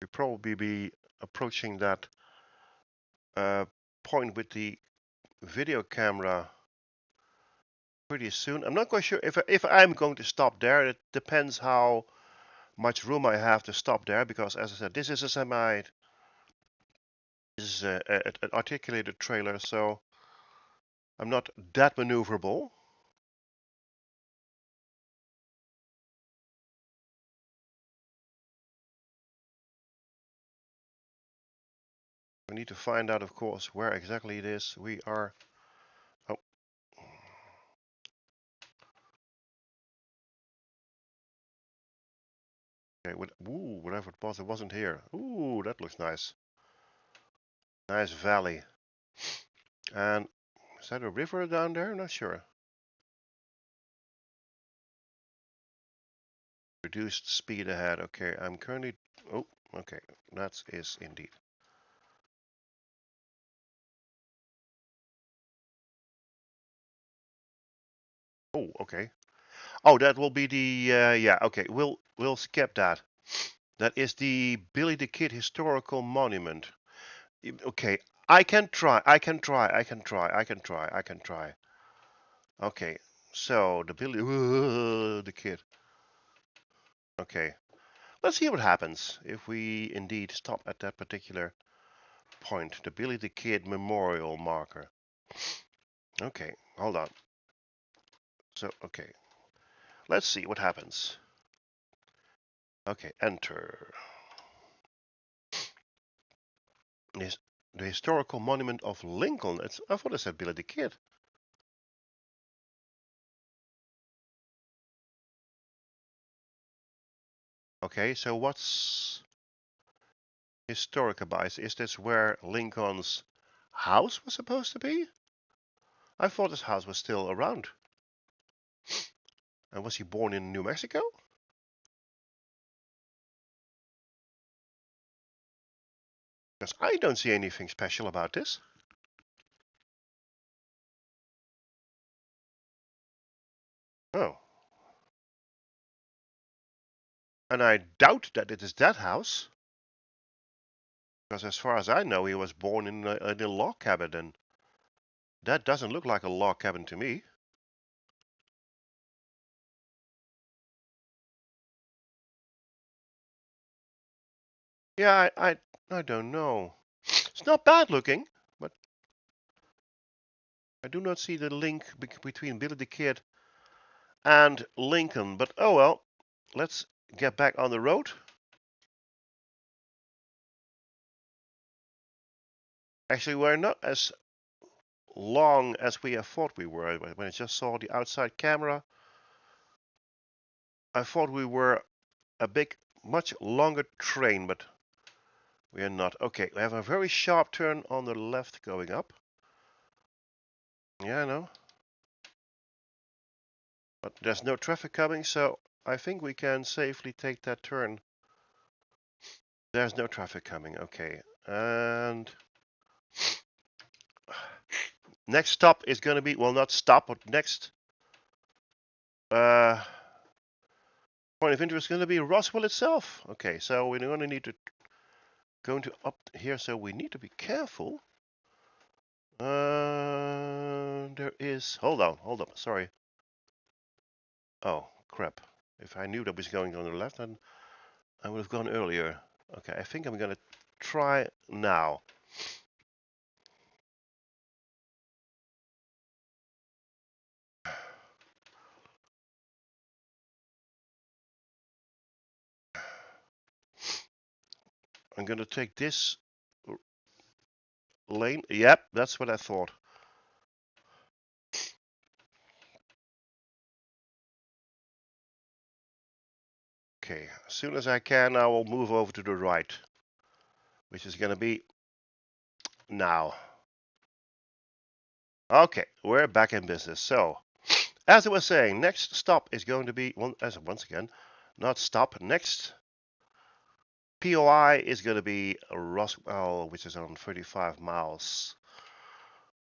We'll probably be approaching that uh, point with the video camera pretty soon. I'm not quite sure if I'm going to stop there. It depends how much room I have to stop there, because as I said, this is a this is an articulated trailer, so I'm not that maneuverable. We need to find out, of course, where exactly it is. We are. Oh, Okay, ooh, whatever it was, it wasn't here. Ooh, that looks nice. Nice valley. And is that a river down there? I'm not sure. Reduced speed ahead. Okay, I'm currently. Oh, okay, that is indeed. Oh, okay. Oh, that will be the. Yeah, okay. We'll skip that. That is the Billy the Kid Historical Monument. Okay, I can try. I can try. I can try. I can try. I can try. Okay, so the Billy the Kid. Okay, let's see what happens if we indeed stop at that particular point. The Billy the Kid Memorial Marker. Okay, hold on. So, okay, let's see what happens. Okay, enter. This the historical monument of Lincoln. I thought it said Billy the Kid. Okay, so what's historic about it? Is this where Lincoln's house was supposed to be? I thought his house was still around. And was he born in New Mexico? Because I don't see anything special about this. Oh. And I doubt that it is that house. Because as far as I know, he was born in a log cabin. And that doesn't look like a log cabin to me. Yeah, I don't know. It's not bad looking, but I do not see the link between Billy the Kid and Lincoln. But oh well, let's get back on the road. Actually, we're not as long as we have thought we were. When I just saw the outside camera, I thought we were a much longer train, but we are not. Okay, we have a very sharp turn on the left going up. Yeah, I know. But there's no traffic coming, so I think we can safely take that turn. There's no traffic coming, okay. And next stop is going to be, well, not stop, but next point of interest is going to be Roswell itself. Okay, so we're going to need to go into up here, so we need to be careful. There is, hold on, sorry. Oh, crap. If I knew that was going on the left, then I would have gone earlier. Okay, I think I'm going to try now. I'm going to take this lane. Yep, that's what I thought. Okay, as soon as I can, I will move over to the right, which is going to be now. Okay, we're back in business. So, as I was saying, next stop is going to be, once again, not stop, next POI is going to be Roswell, which is on 35 miles.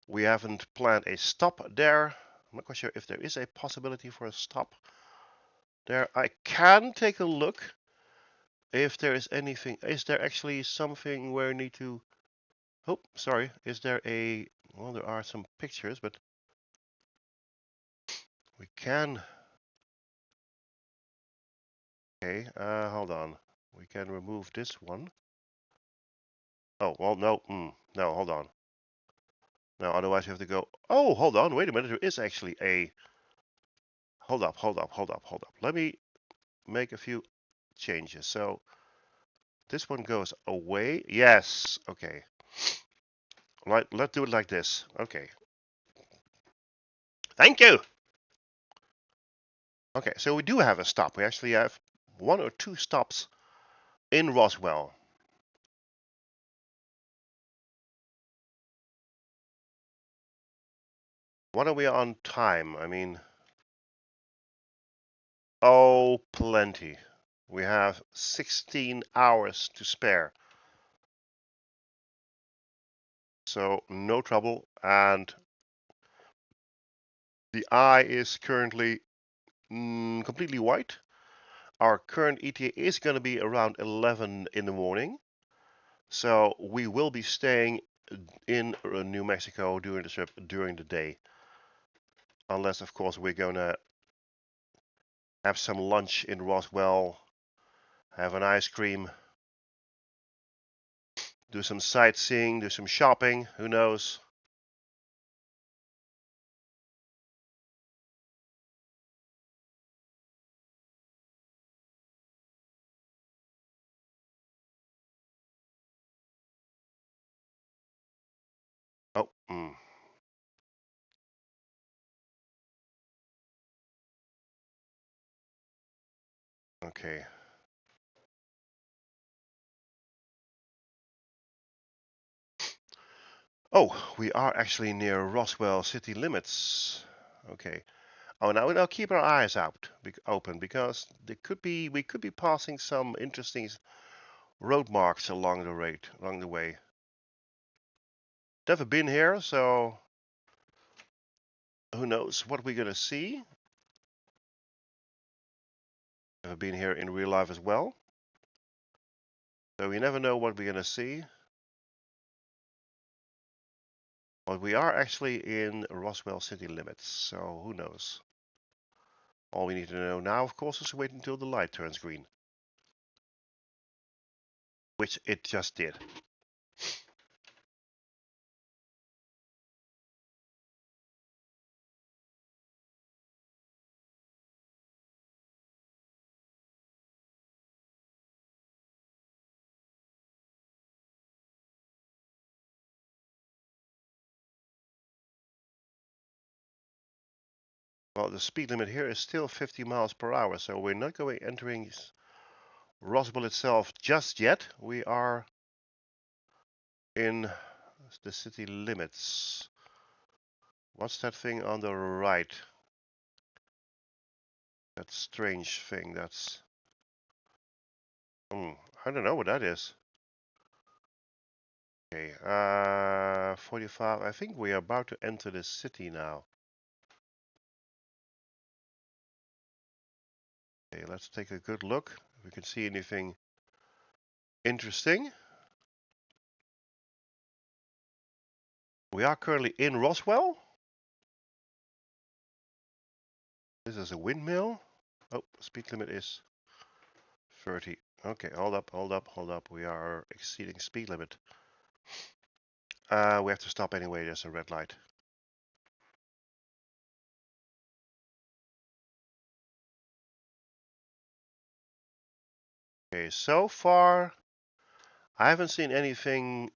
We haven't planned a stop there. I'm not quite sure if there is a possibility for a stop there. I can take a look if there is anything. Is there actually something where I need to... Oh, sorry. Is there a... Well, there are some pictures, but we can... Okay, hold on. We can remove this one. Oh, well, no. No, hold on. No, otherwise you have to go... Oh, hold on. Wait a minute. There is actually a... Hold up. Let me make a few changes. So this one goes away. Yes. Okay. Let's do it like this. Okay. Thank you. Okay, so we do have a stop. We actually have one or two stops in Roswell. What are we on time? I mean, oh, plenty. We have 16 hours to spare. So no trouble. And the eye is currently completely white. Our current ETA is going to be around 11 in the morning. So we will be staying in New Mexico during the trip during the day. Unless, of course, we're going to have some lunch in Roswell, have an ice cream, do some sightseeing, do some shopping, who knows. Oh, okay. Oh, we are actually near Roswell city limits. Okay. Oh, now keep our eyes out open because we could be passing some interesting road marks along the way. Never been here, so who knows what we're gonna see. Never been here in real life as well, so we never know what we're gonna see. But we are actually in Roswell city limits, so who knows. All we need to know now, of course, is to wait until the light turns green. Which it just did. Well, the speed limit here is still 50 miles per hour, so we're not going entering Roswell itself just yet. We are in the city limits. What's that thing on the right? That strange thing. That's I don't know what that is. Okay, 45. I think we are about to enter the city now. Okay, let's take a good look. If we can see anything interesting. We are currently in Roswell. This is a windmill. Oh, speed limit is 30. Okay, hold up, hold up, hold up. We are exceeding speed limit. We have to stop anyway. There's a red light. Okay, so far I haven't seen anything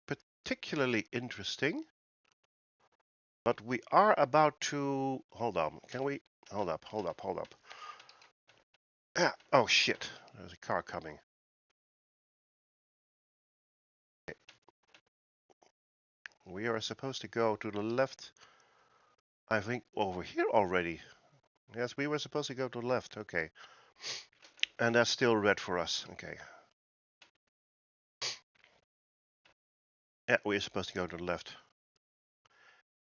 particularly interesting, but we are about to. Hold on. Can we? Hold up, hold up, hold up. Ah, oh shit! There's a car coming. Okay. We are supposed to go to the left. I think over here already. Yes, we were supposed to go to the left. Okay. And that's still red for us. Okay. Yeah, we're supposed to go to the left.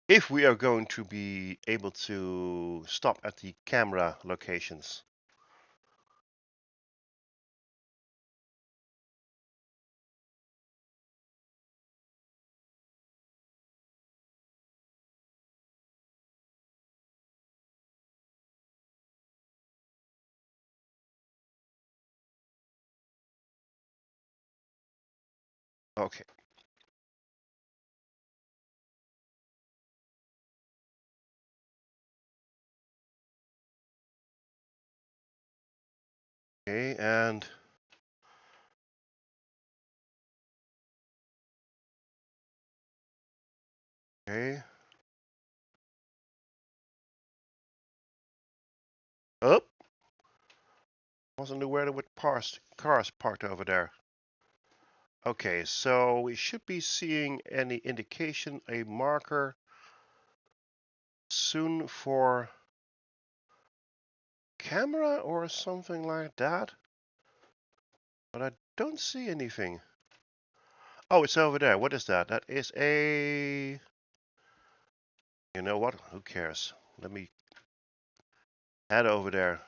If we are going to be able to stop at the camera locations. Okay. Okay, and okay. Up. Wasn't aware there were cars parked over there. Okay, so we should be seeing any indication, a marker soon for camera or something like that. But I don't see anything. Oh, it's over there. What is that? That is a... You know what? Who cares? Let me head over there.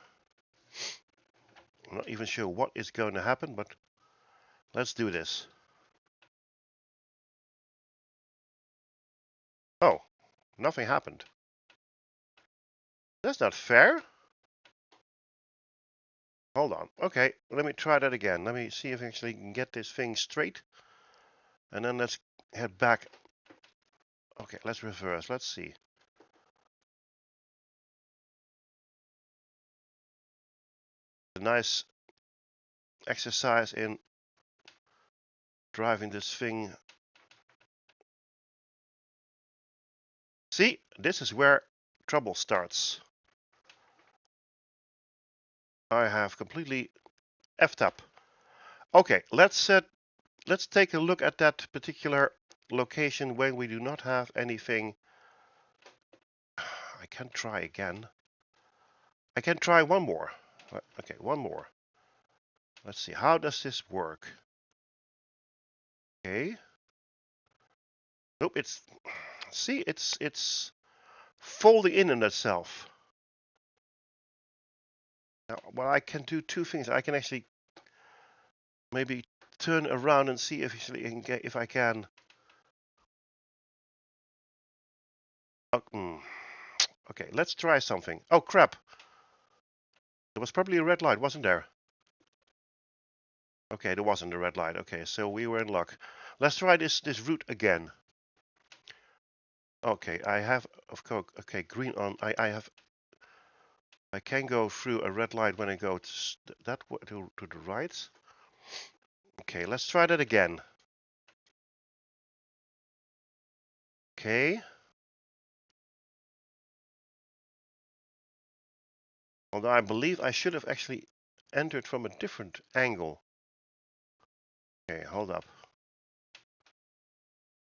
I'm not even sure what is going to happen, but let's do this. Oh, nothing happened. That's not fair. Hold on. Okay, let me try that again. Let me see if I actually can get this thing straight. And then let's head back. Okay, let's reverse. Let's see. A nice exercise in driving this thing. See, this is where trouble starts. I have completely effed up. Okay, let's take a look at that particular location when we do not have anything. I can try again. I can try one more. Okay, one more. Let's see. How does this work? Okay. Nope. It's folding in itself. Now, well, I can do two things. I can actually maybe turn around and see if I can. Okay, let's try something. Oh crap! There was probably a red light, wasn't there? Okay, there wasn't a red light. Okay, so we were in luck. Let's try this route again. Okay, I have of course. Okay, green on. I can go through a red light when I go that way to the right. Okay, let's try that again. Okay. Although I believe I should have actually entered from a different angle. Okay, hold up.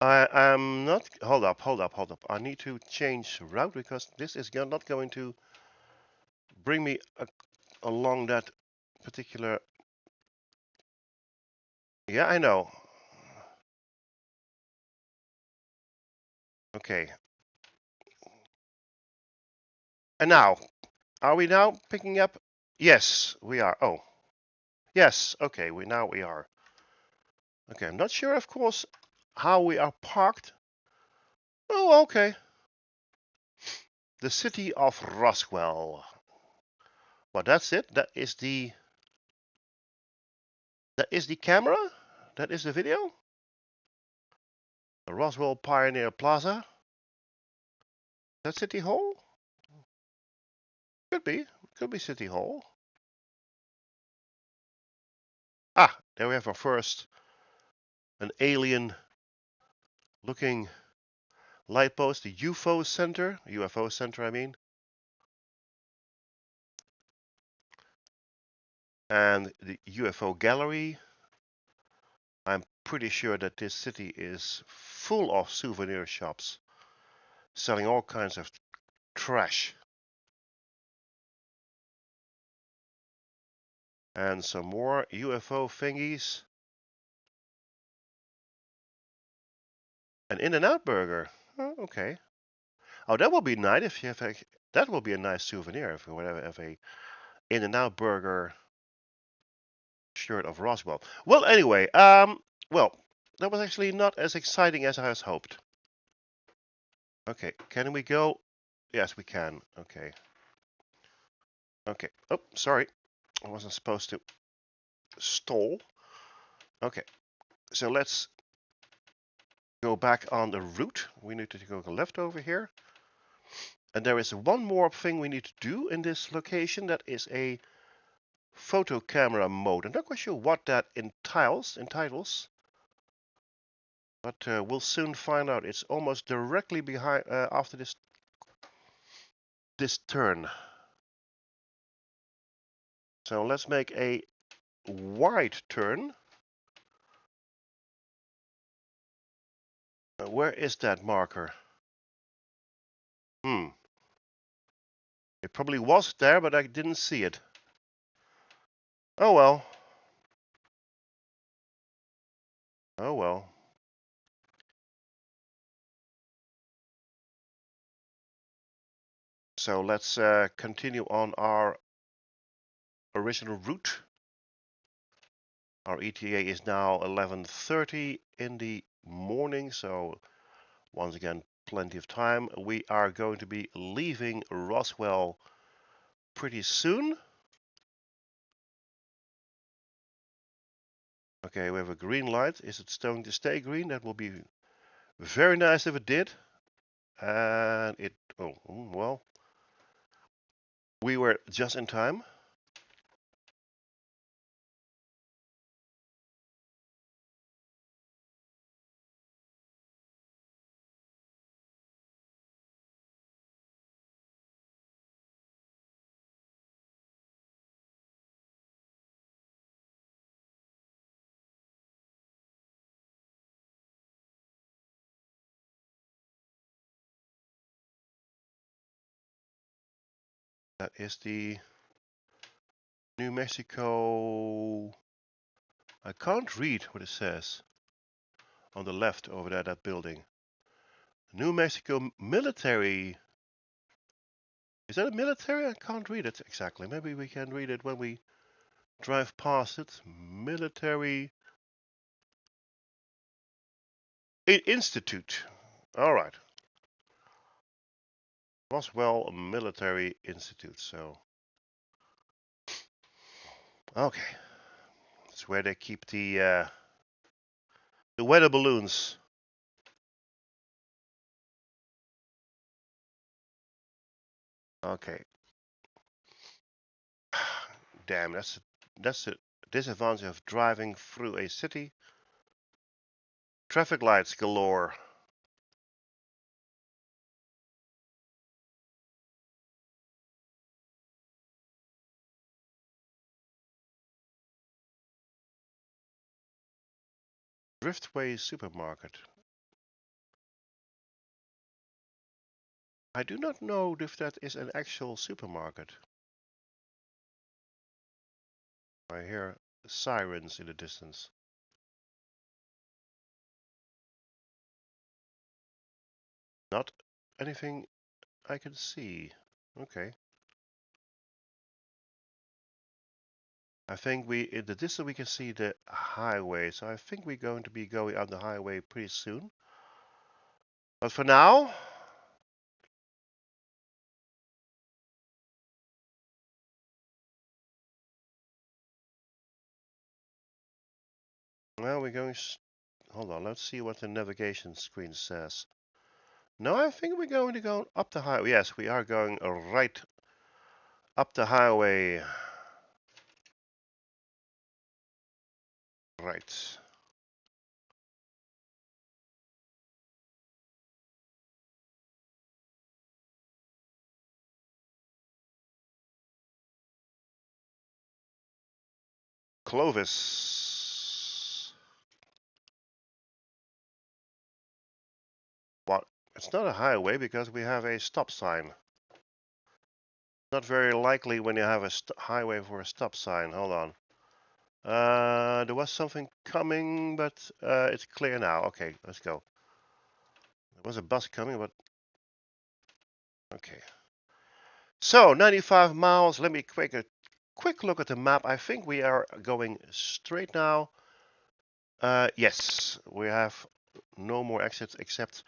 I am not. Hold up. I need to change route because this is not going to bring me along that particular. Yeah, I know. Okay. And now, are we now picking up? Yes, we are. Oh, yes. Okay, we are. Okay, I'm not sure, of course, how we are parked. Oh, okay. The city of Roswell. Well, that's it. That is the camera. That is the video. The Roswell Pioneer Plaza. That City Hall? Could be. Could be City Hall. Ah, there we have our first an alien looking light post, the UFO Center, I mean. And the UFO gallery. I'm pretty sure that this city is full of souvenir shops selling all kinds of trash. And some more UFO thingies. An In-N-Out burger. Oh, okay. Oh, that will be nice if you have that will be a nice souvenir if you have a In-N-Out burger shirt of Roswell. Well, anyway, well, that was actually not as exciting as I was hoped. Okay, can we go? Yes, we can. Okay. Okay. Oh, sorry. I wasn't supposed to stall. Okay. So let's go back on the route. We need to go left over here. And there is one more thing we need to do in this location. That is a photo camera mode. I'm not quite sure what that entitles, but we'll soon find out. It's almost directly behind after this turn. So let's make a wide turn. Where is that marker? It probably was there, but I didn't see it. Oh well. Oh well. So let's continue on our original route. Our ETA is now 11:30 in the morning, so once again, plenty of time. We are going to be leaving Roswell pretty soon. Okay, we have a green light. Is it going to stay green? That will be very nice if it did. And it, oh, well, we were just in time. That is the New Mexico. I can't read what it says on the left over there, that building. New Mexico military. Is that a military? I can't read it exactly. Maybe we can read it when we drive past it. Military Institute. All right. Roswell Military Institute. So, okay. That's where they keep the weather balloons. Okay. Damn, that's a disadvantage of driving through a city. Traffic lights galore. Driftway Supermarket. I do not know if that is an actual supermarket. I hear sirens in the distance. Not anything I can see. Okay. I think in the distance we can see the highway, so I think we're going to be going on the highway pretty soon. But for now, well, we're going. Hold on, let's see what the navigation screen says. No, I think we're going to go up the highway. Yes, we are going right up the highway. Right. Clovis. What? It's not a highway because we have a stop sign. Not very likely when you have a highway for a stop sign. Hold on. There was something coming, but it's clear now. Okay, let's go. There was a bus coming, but okay. So 95 miles. Let me take a quick look at the map. I think we are going straight now. Yes, we have no more exits except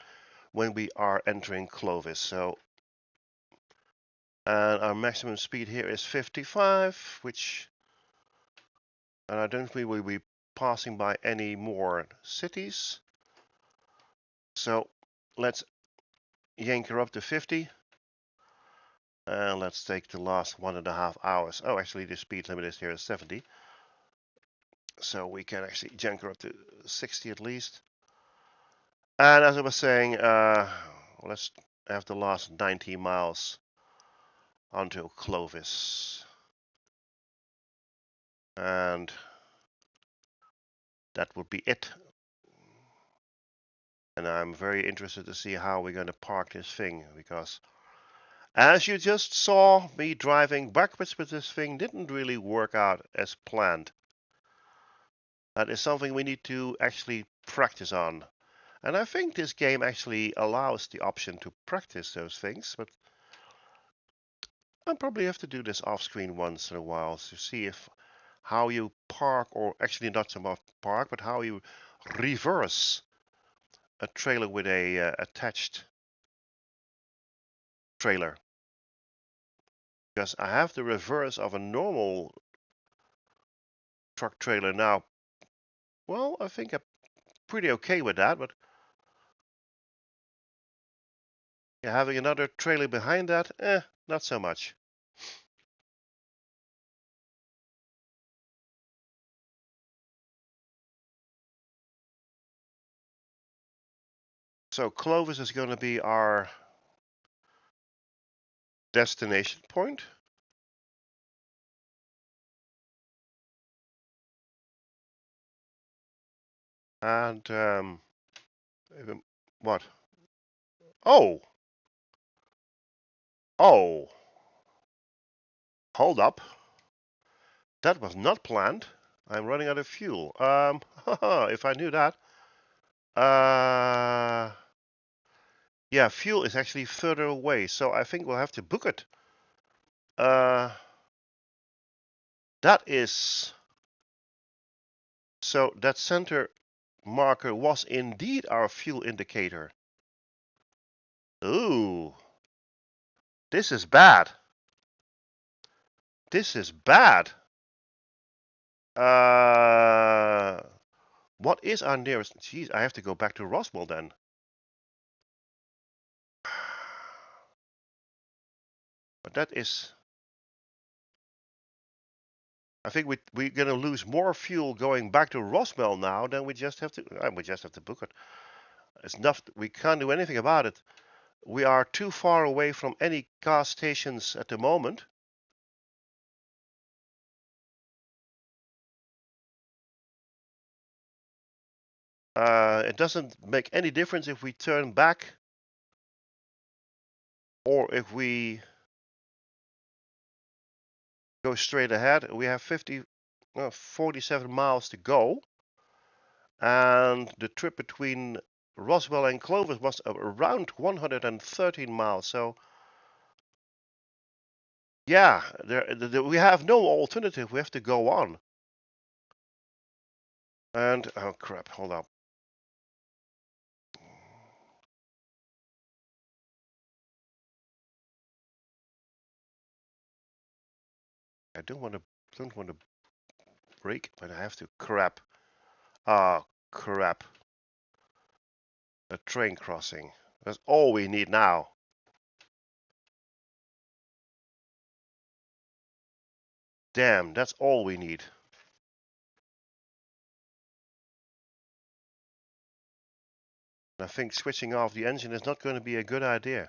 when we are entering Clovis. So, and our maximum speed here is 55, which, and I don't think we will be passing by any more cities. So let's yank her up to 50. And let's take the last 1.5 hours. Oh, actually the speed limit is here is 70. So we can actually yank her up to 60 at least. And as I was saying, let's have the last 90 miles until Clovis. And that would be it. And I'm very interested to see how we're going to park this thing, because as you just saw, me driving backwards with this thing didn't really work out as planned. That is something we need to actually practice on. And I think this game actually allows the option to practice those things, but I'll probably have to do this off screen once in a while to see if how you park, or actually not so much park, but how you reverse a trailer with a attached trailer. Because I have the reverse of a normal truck trailer now. Well, I think I'm pretty okay with that, but yeah, having another trailer behind that, not so much. So Clovis is going to be our destination point. And what? Oh, oh, hold up. That was not planned. I'm running out of fuel. If I knew that. Yeah, fuel is actually further away, so I think we'll have to book it. That is, so that center marker was indeed our fuel indicator. Ooh, this is bad. This is bad. What is our nearest? Jeez, I have to go back to Roswell then. But that is, I think we're gonna lose more fuel going back to Roswell now than we just have to book it. It's enough. We can't do anything about it. We are too far away from any gas stations at the moment. It doesn't make any difference if we turn back or if we go straight ahead. We have 47 miles to go, and the trip between Roswell and Clovis was around 113 miles. So yeah, we have no alternative. We have to go on. And oh crap, hold up. I don't want to brake, but I have to. Crap. Ah, crap. A train crossing. That's all we need now. Damn, that's all we need. I think switching off the engine is not going to be a good idea.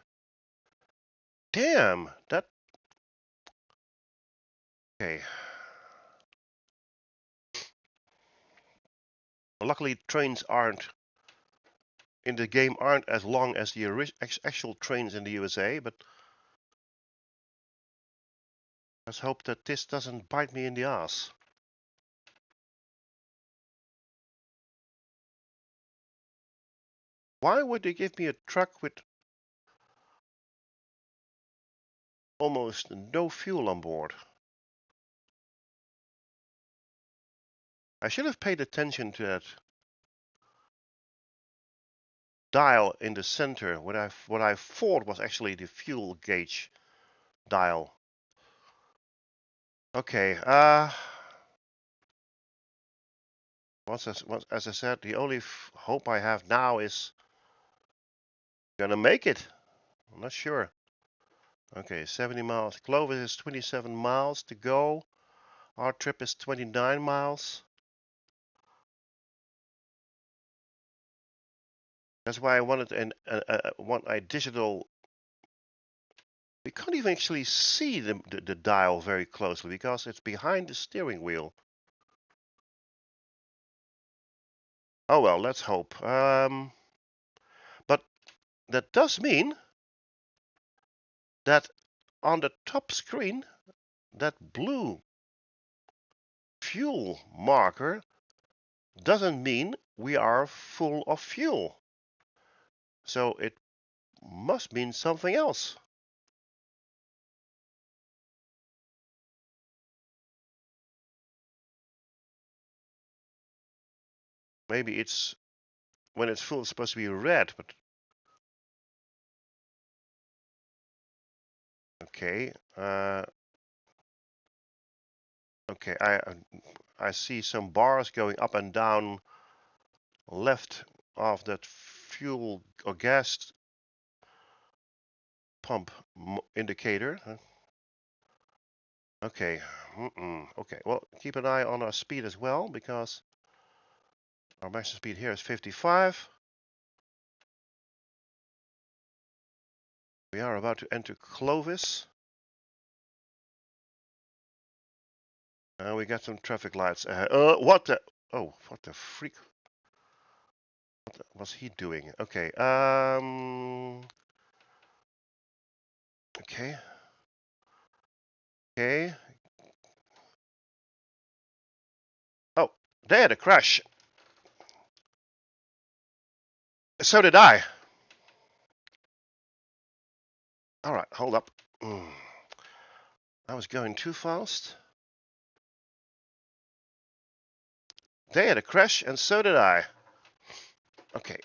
Damn, that. Okay. Luckily, trains aren't in the game aren't as long as the actual trains in the USA, but let's hope that this doesn't bite me in the ass. Why would they give me a truck with almost no fuel on board? I should have paid attention to that dial in the center, what I thought was actually the fuel gauge dial. Okay, as I said, the only hope I have now is gonna make it. I'm not sure. Okay, 70 miles. Clovis is 27 miles to go. Our trip is 29 miles. That's why I wanted want a digital. We can't even actually see the dial very closely because it's behind the steering wheel. Oh well, let's hope. But that does mean that on the top screen, that blue fuel marker doesn't mean we are full of fuel. So it must mean something else. Maybe it's when it's full, it's supposed to be red, but okay. Okay, I see some bars going up and down left of that fuel or gas pump indicator. Okay. Okay. Well, keep an eye on our speed as well, because our maximum speed here is 55. We are about to enter Clovis. We got some traffic lights ahead. What the? Oh, what the freak? What was he doing? Okay. Okay. Okay. Oh, they had a crash. So did I. All right, hold up. I was going too fast. They had a crash, and so did I. Okay.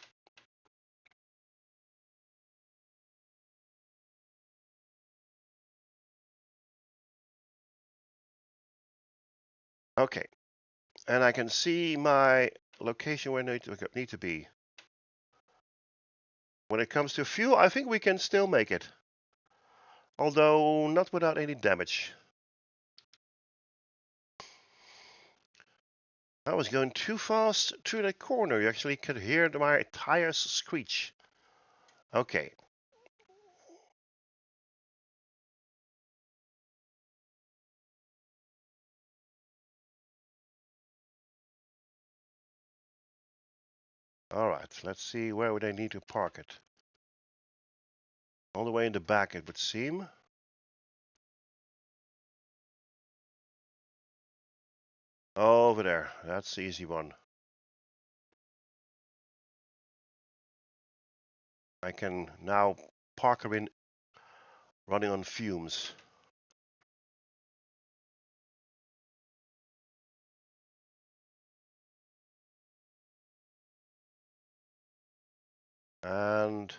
Okay. And I can see my location where I need to be. When it comes to fuel, I think we can still make it. Although not without any damage. I was going too fast through that corner. You actually could hear my tires screech. Okay. All right. Let's see, where would I need to park it? All the way in the back, it would seem. Over there. That's the easy one. I can now park her in running on fumes. And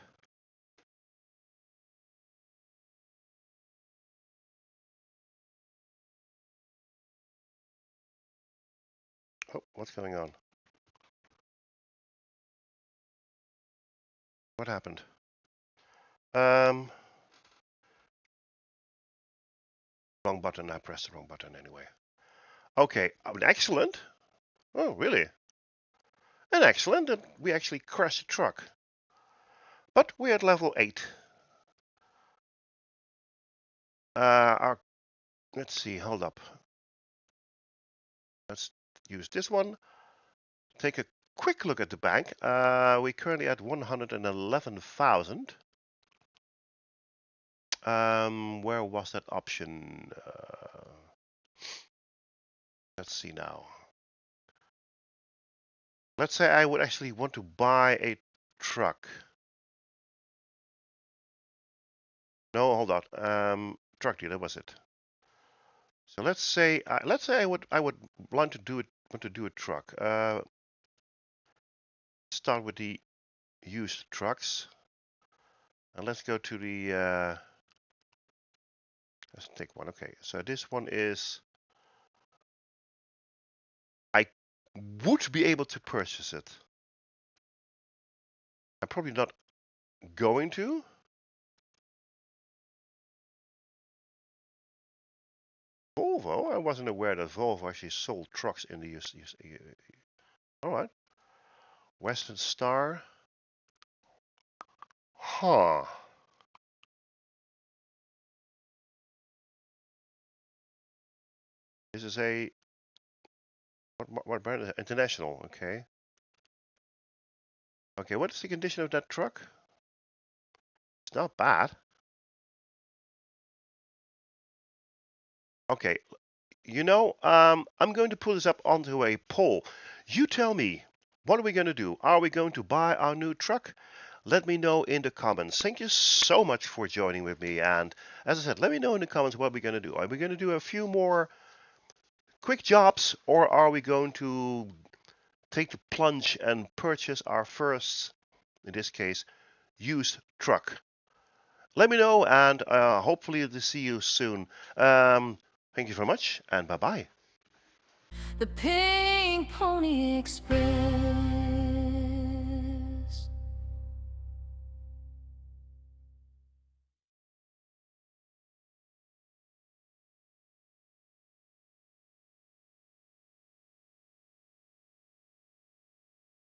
oh, what's going on? What happened? Wrong button. I pressed the wrong button anyway. Okay, excellent. Oh, really? And excellent that we actually crashed the truck. But we're at level 8. Let's see, hold up. Let's use this one. Take a quick look at the bank. We're currently at 111,000. Where was that option? Let's see now. Let's say I would actually want to buy a truck. No, hold on. Truck dealer was it? So let's say I would want to do a truck. Start with the used trucks, and let's go to the. Let's take one. Okay, so this one is. I would be able to purchase it. I'm probably not going to. Volvo. I wasn't aware that Volvo actually sold trucks in the used. All right. Western Star. Huh. This is a what brand is it? International. Okay. Okay, what is the condition of that truck? It's not bad. Okay, I'm going to put this up onto a poll. You tell me, what are we going to do? Are we going to buy our new truck? Let me know in the comments. Thank you so much for joining with me. And as I said, let me know in the comments what we're going to do. Are we going to do a few more quick jobs, or are we going to take the plunge and purchase our first, in this case, used truck? Let me know, and hopefully to see you soon. Thank you very much, and bye bye. The Pink Pony Express.